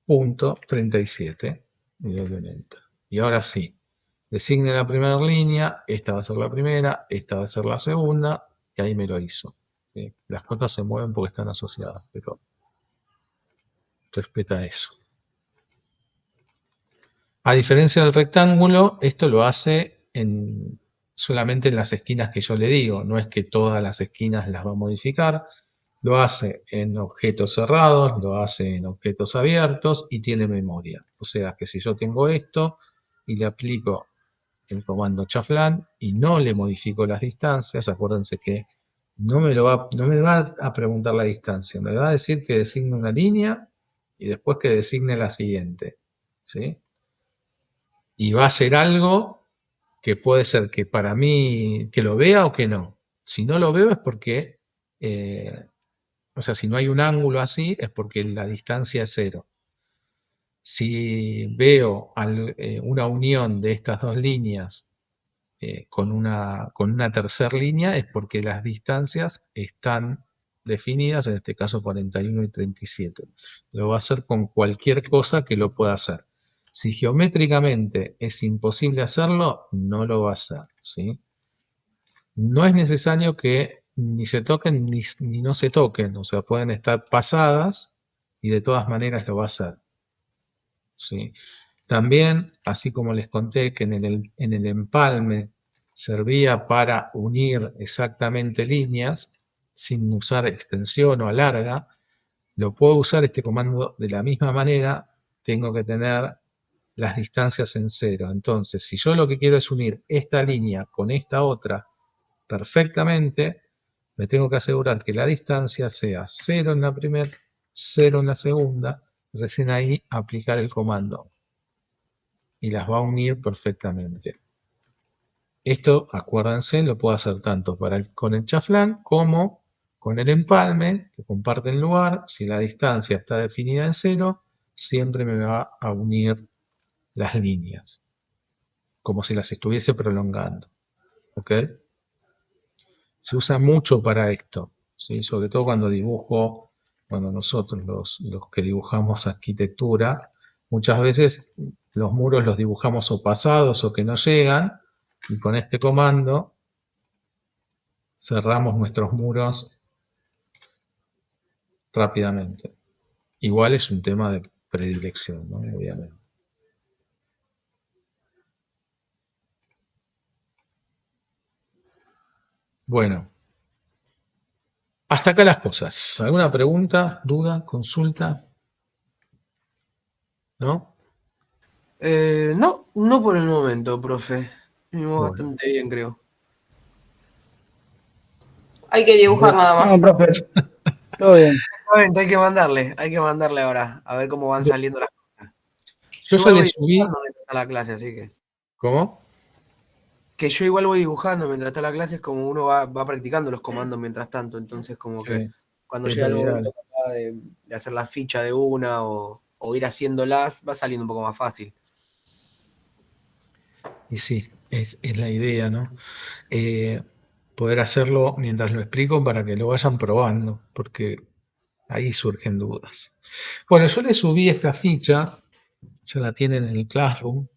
[SPEAKER 1] punto 37 y doy un enter. Y ahora sí, designe la primera línea, esta va a ser la primera, esta va a ser la segunda, y ahí me lo hizo. ¿Sí? Las cosas se mueven porque están asociadas, pero respeta eso. A diferencia del rectángulo, esto lo hace solamente en las esquinas que yo le digo, no es que todas las esquinas las va a modificar, lo hace en objetos cerrados, lo hace en objetos abiertos y tiene memoria. O sea que si yo tengo esto y le aplico el comando chaflán y no le modifico las distancias, acuérdense que no me va a preguntar la distancia, me va a decir que designe una línea y después que designe la siguiente, ¿sí? Y va a hacer algo que puede ser que para mí, que lo vea o que no. Si no lo veo es porque, o sea, si no hay un ángulo así, es porque la distancia es 0. Si veo una unión de estas dos líneas con una tercera línea, es porque las distancias están definidas, en este caso 41 y 37. Lo va a hacer con cualquier cosa que lo pueda hacer. Si geométricamente es imposible hacerlo, no lo va a hacer, ¿sí? No es necesario que ni se toquen ni no se toquen, o sea, pueden estar pasadas y de todas maneras lo va a hacer, ¿sí? También, así como les conté que en el empalme servía para unir exactamente líneas sin usar extensión o alarga, lo puedo usar este comando de la misma manera. Tengo que tener las distancias en cero. Entonces, si yo lo que quiero es unir esta línea con esta otra perfectamente, me tengo que asegurar que la distancia sea 0 en la primera, 0 en la segunda, recién ahí aplicar el comando. Y las va a unir perfectamente. Esto, acuérdense, lo puedo hacer tanto con el chaflán como con el empalme, que comparten lugar. Si la distancia está definida en 0, siempre me va a unir las líneas, como si las estuviese prolongando. ¿Ok? Se usa mucho para esto, ¿sí? Sobre todo cuando dibujo, cuando nosotros los que dibujamos arquitectura, muchas veces los muros los dibujamos o pasados o que no llegan, y con este comando cerramos nuestros muros rápidamente. Igual es un tema de predilección, ¿no? Obviamente. Bueno, hasta acá las cosas. ¿Alguna pregunta, duda, consulta? ¿No?
[SPEAKER 6] No, no por el momento, profe. Venimos
[SPEAKER 1] Bueno.
[SPEAKER 6] bastante bien, creo.
[SPEAKER 5] Hay que dibujar nada
[SPEAKER 3] No,
[SPEAKER 5] más.
[SPEAKER 3] profe, todo bien.
[SPEAKER 6] Exactamente, hay que mandarle ahora, a ver cómo van saliendo las cosas.
[SPEAKER 1] Yo
[SPEAKER 6] Yo
[SPEAKER 1] ya
[SPEAKER 6] igual
[SPEAKER 1] le
[SPEAKER 6] voy
[SPEAKER 1] subí.
[SPEAKER 6] dibujando mientras está la clase, así que.
[SPEAKER 1] ¿Cómo?
[SPEAKER 6] Que yo igual voy dibujando mientras está la clase, es como uno va practicando los comandos mientras tanto, entonces como que
[SPEAKER 1] Sí,
[SPEAKER 6] cuando
[SPEAKER 1] es
[SPEAKER 6] llega
[SPEAKER 1] lo
[SPEAKER 6] el momento
[SPEAKER 1] ideal.
[SPEAKER 6] capaz de hacer la ficha de una o ir haciéndolas, va saliendo un poco más fácil.
[SPEAKER 1] Y sí, es la idea, ¿no? Poder hacerlo mientras lo explico para que lo vayan probando, porque ahí surgen dudas. Bueno, yo le subí esta ficha, ya la tienen en el Classroom,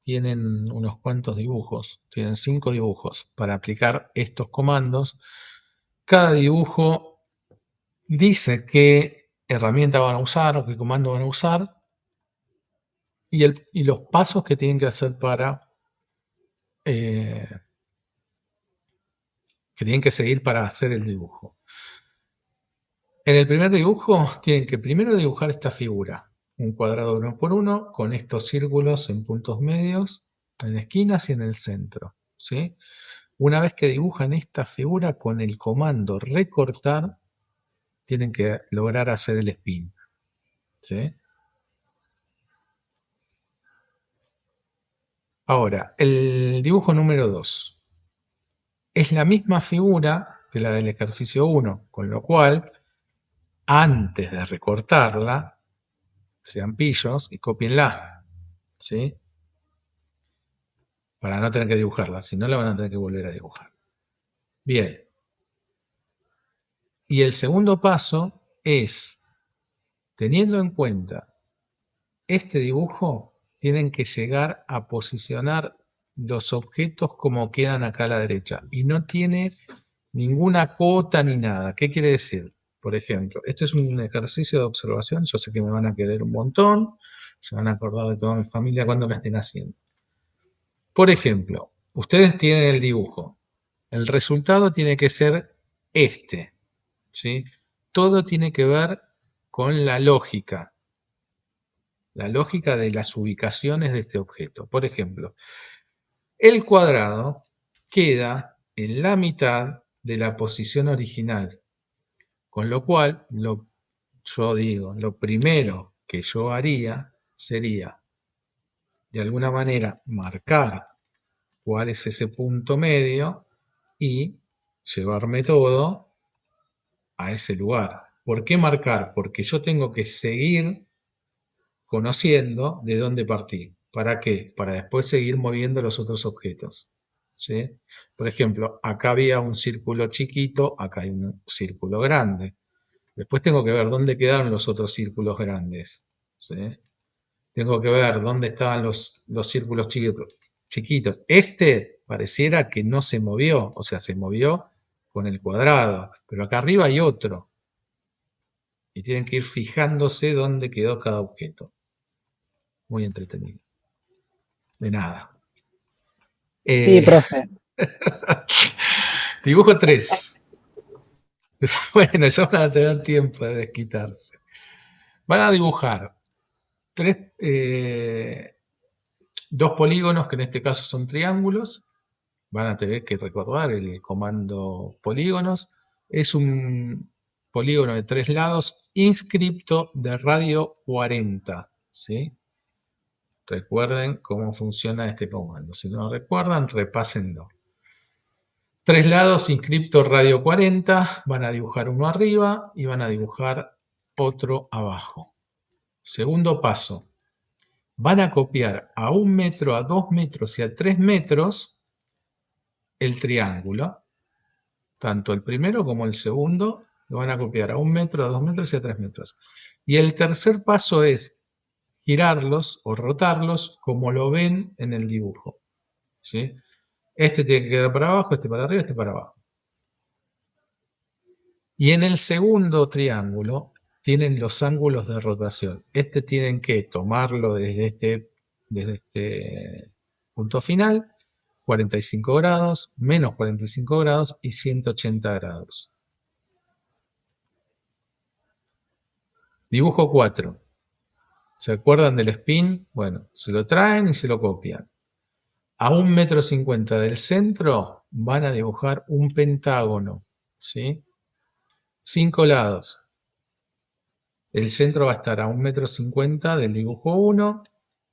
[SPEAKER 1] tienen unos cuantos dibujos, tienen 5 dibujos para aplicar estos comandos. Cada dibujo dice qué herramienta van a usar o qué comando van a usar y los pasos que tienen que hacer eh, que tienen que seguir para hacer el dibujo. En el primer dibujo tienen que primero dibujar esta figura, un cuadrado 1×1 con estos círculos en puntos medios, en esquinas y en el centro, ¿sí? Una vez que dibujan esta figura con el comando recortar, tienen que lograr hacer el spin, ¿sí? Ahora, el dibujo número 2 es la misma figura que la del ejercicio 1, con lo cual, antes de recortarla, sean pillos y copienla, ¿sí? Para no tener que dibujarla, si no la van a tener que volver a dibujar. Bien. Y el segundo paso es, teniendo en cuenta este dibujo, tienen que llegar a posicionar los objetos como quedan acá a la derecha. Y no tiene ninguna cota ni nada. ¿Qué quiere decir? Por ejemplo, esto es un ejercicio de observación. Yo sé que me van a querer un montón. Se van a acordar de toda mi familia cuando me estén haciendo. Por ejemplo, ustedes tienen el dibujo. El resultado tiene que ser este, ¿sí? Todo tiene que ver con la lógica de las ubicaciones de este objeto. Por ejemplo, el cuadrado queda en la mitad de la posición original, con lo cual, yo digo, lo primero que yo haría sería, de alguna manera, marcar cuál es ese punto medio y llevarme todo a ese lugar. ¿Por qué marcar? Porque yo tengo que seguir conociendo de dónde partí. ¿Para qué? Para después seguir moviendo los otros objetos, ¿sí? Por ejemplo, acá había un círculo chiquito, acá hay un círculo grande. Después tengo que ver dónde quedaron los otros círculos grandes, ¿sí? Tengo que ver dónde estaban los círculos chiquitos. Este pareciera que no se movió, o sea, se movió con el cuadrado, pero acá arriba hay otro. Y tienen que ir fijándose dónde quedó cada objeto. Muy entretenido. De nada.
[SPEAKER 3] Sí, profe.
[SPEAKER 1] Dibujo 3. Bueno, ya van a tener tiempo de desquitarse. Van a dibujar dos polígonos, que en este caso son triángulos. Van a tener que recordar el comando polígonos. Es un polígono de 3 lados inscripto de radio 40. ¿Sí? Recuerden cómo funciona este comando. Si no lo recuerdan, repásenlo. 3 lados, inscripto radio 40, van a dibujar uno arriba y van a dibujar otro abajo. Segundo paso, van a copiar a 1 metro, a 2 metros y a 3 metros el triángulo. Tanto el primero como el segundo lo van a copiar a 1 metro, a 2 metros y a 3 metros. Y el tercer paso es girarlos o rotarlos como lo ven en el dibujo. ¿Sí? Este tiene que quedar para abajo, este para arriba, este para abajo. Y en el segundo triángulo tienen los ángulos de rotación. Este tienen que tomarlo desde este punto final, 45 grados, menos 45 grados y 180 grados. Dibujo 4. ¿Se acuerdan del spin? Bueno, se lo traen y se lo copian. A 1,50 m del centro van a dibujar un pentágono. ¿Sí? 5 lados. El centro va a estar a 1,50 m del dibujo 1.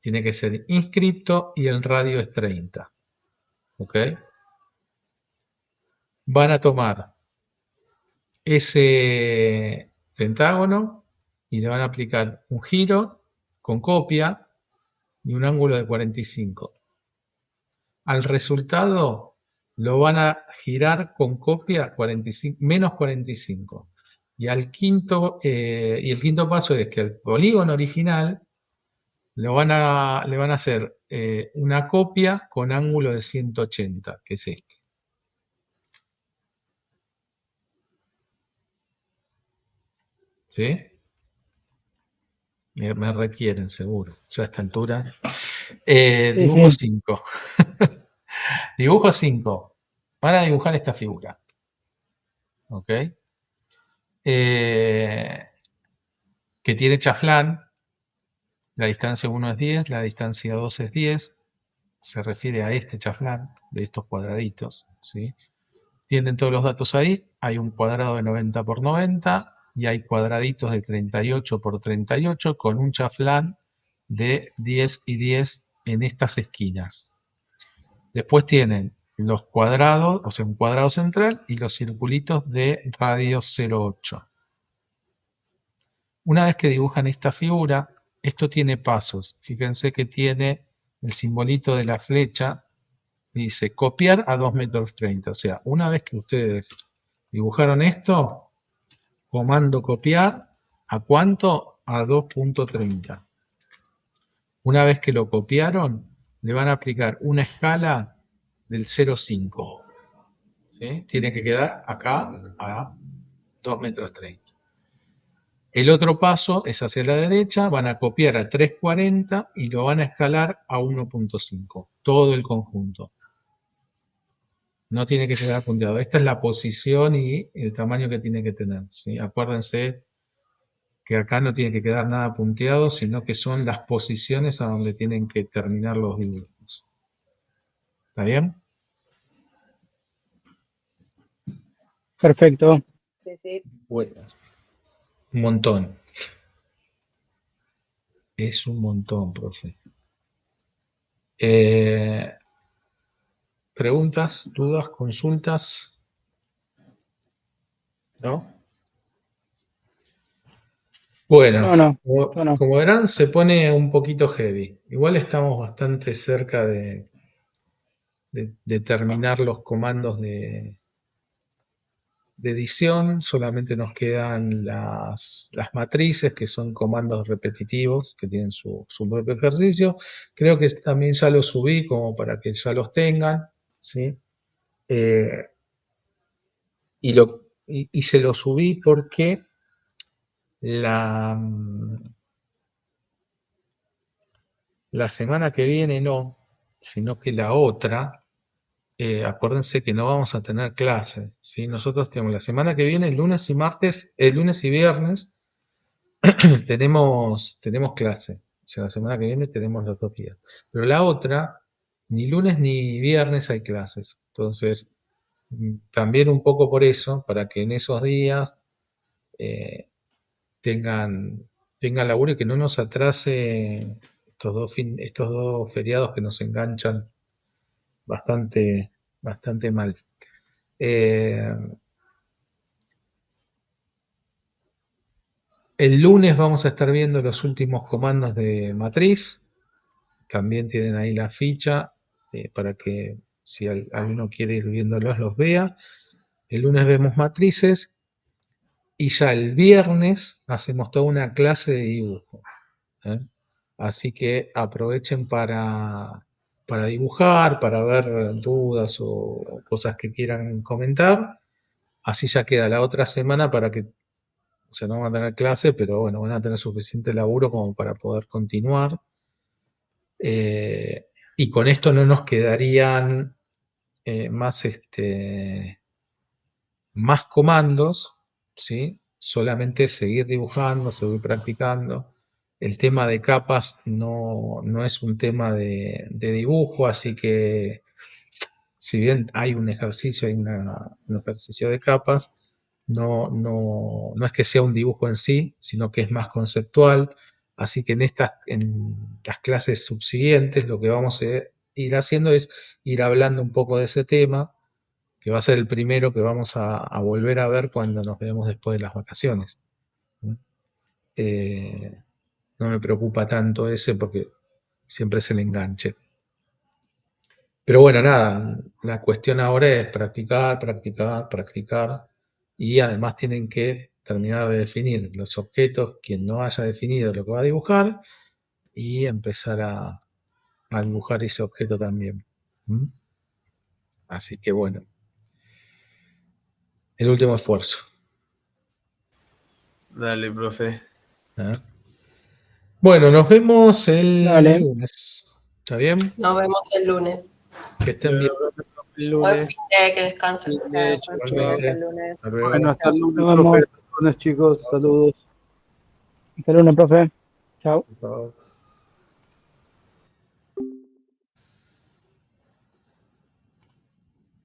[SPEAKER 1] Tiene que ser inscripto y el radio es 30. ¿Ok? Van a tomar ese pentágono y le van a aplicar un giro con copia y un ángulo de 45. Al resultado lo van a girar con copia 45, menos 45. Y el quinto paso es que el polígono original le van a hacer una copia con ángulo de 180, que es este. ¿Sí? Me requieren, seguro, ya a esta altura. Dibujo
[SPEAKER 3] Sí.
[SPEAKER 1] 5. Dibujo 5. Van a dibujar esta figura. ¿Ok? Que tiene chaflán. La distancia 1 es 10, la distancia 2 es 10. Se refiere a este chaflán de estos cuadraditos. ¿Sí? Tienen todos los datos ahí. Hay un cuadrado de 90 por 90 y hay cuadraditos de 38 por 38 con un chaflán de 10 y 10 en estas esquinas. Después tienen los cuadrados, o sea, un cuadrado central y los circulitos de radio 0,8. Una vez que dibujan esta figura, esto tiene pasos. Fíjense que tiene el simbolito de la flecha. Dice copiar a 2,30 m. O sea, una vez que ustedes dibujaron esto, comando copiar, ¿a cuánto? A 2,30. Una vez que lo copiaron, le van a aplicar una escala del 0,5. ¿Sí? Tiene que quedar acá a 2,30 m. El otro paso es hacia la derecha, van a copiar a 3,40 y lo van a escalar a 1,5. Todo el conjunto. No tiene que llegar punteado. Esta es la posición y el tamaño que tiene que tener. ¿Sí? Acuérdense que acá no tiene que quedar nada punteado, sino que son las posiciones a donde tienen que terminar los dibujos. ¿Está bien?
[SPEAKER 3] Perfecto.
[SPEAKER 4] Sí, sí.
[SPEAKER 1] Bueno. Un montón. Es un montón, profe. ¿Preguntas, dudas, consultas? ¿No? Bueno,
[SPEAKER 3] No,
[SPEAKER 1] como,
[SPEAKER 3] yo no.
[SPEAKER 1] como verán, se pone un poquito heavy. Igual estamos bastante cerca de terminar los comandos de edición. Solamente nos quedan las matrices, que son comandos repetitivos, que tienen su propio ejercicio. Creo que también ya los subí como para que ya los tengan, ¿sí? Y se los subí porque la semana que viene no, sino que la otra, acuérdense que no vamos a tener clase, ¿sí? Nosotros tenemos la semana que viene, lunes y viernes, tenemos clase. O sea, la semana que viene tenemos los 2 días. Pero la otra, ni lunes ni viernes hay clases. Entonces, también un poco por eso, para que en esos días eh, tengan laburo y que no nos atrase estos dos feriados que nos enganchan bastante mal. El lunes vamos a estar viendo los últimos comandos de matriz. También tienen ahí la ficha para que si alguno quiere ir viéndolos, los vea. El lunes vemos matrices y ya el viernes hacemos toda una clase de dibujo. Así que aprovechen para dibujar, para ver dudas o cosas que quieran comentar. Así ya queda la otra semana para que, o sea, no van a tener clase, pero bueno, van a tener suficiente laburo como para poder continuar. Y con esto no nos quedarían más comandos, ¿sí? Solamente seguir dibujando, seguir practicando. El tema de capas no es un tema de dibujo, así que si bien hay un ejercicio, un ejercicio de capas, no es que sea un dibujo en sí, sino que es más conceptual. Así que en las clases subsiguientes lo que vamos a ir haciendo es ir hablando un poco de ese tema, que va a ser el primero que vamos a volver a ver cuando nos veamos después de las vacaciones. No me preocupa tanto ese porque siempre es el enganche. Pero bueno, nada, la cuestión ahora es practicar, practicar, practicar y además tienen que terminar de definir los objetos, quien no haya definido lo que va a dibujar y empezar a dibujar ese objeto también. Así que bueno, el último esfuerzo.
[SPEAKER 6] Dale, profe.
[SPEAKER 1] ¿eh? Bueno, nos vemos el
[SPEAKER 3] Dale.
[SPEAKER 1] lunes. ¿Está bien?
[SPEAKER 5] Nos vemos el lunes.
[SPEAKER 1] Que estén bien.
[SPEAKER 6] El
[SPEAKER 5] Buen
[SPEAKER 6] lunes.
[SPEAKER 5] fin de que descansen.
[SPEAKER 6] Chau, chau.
[SPEAKER 1] Igualmente.
[SPEAKER 4] El lunes.
[SPEAKER 1] Hasta luego.
[SPEAKER 2] Bueno, hasta el lunes,
[SPEAKER 3] Nos vemos.
[SPEAKER 2] profe. Hasta el lunes, chicos. Saludos.
[SPEAKER 3] Hasta luego, profe. Chao.
[SPEAKER 1] Por favor.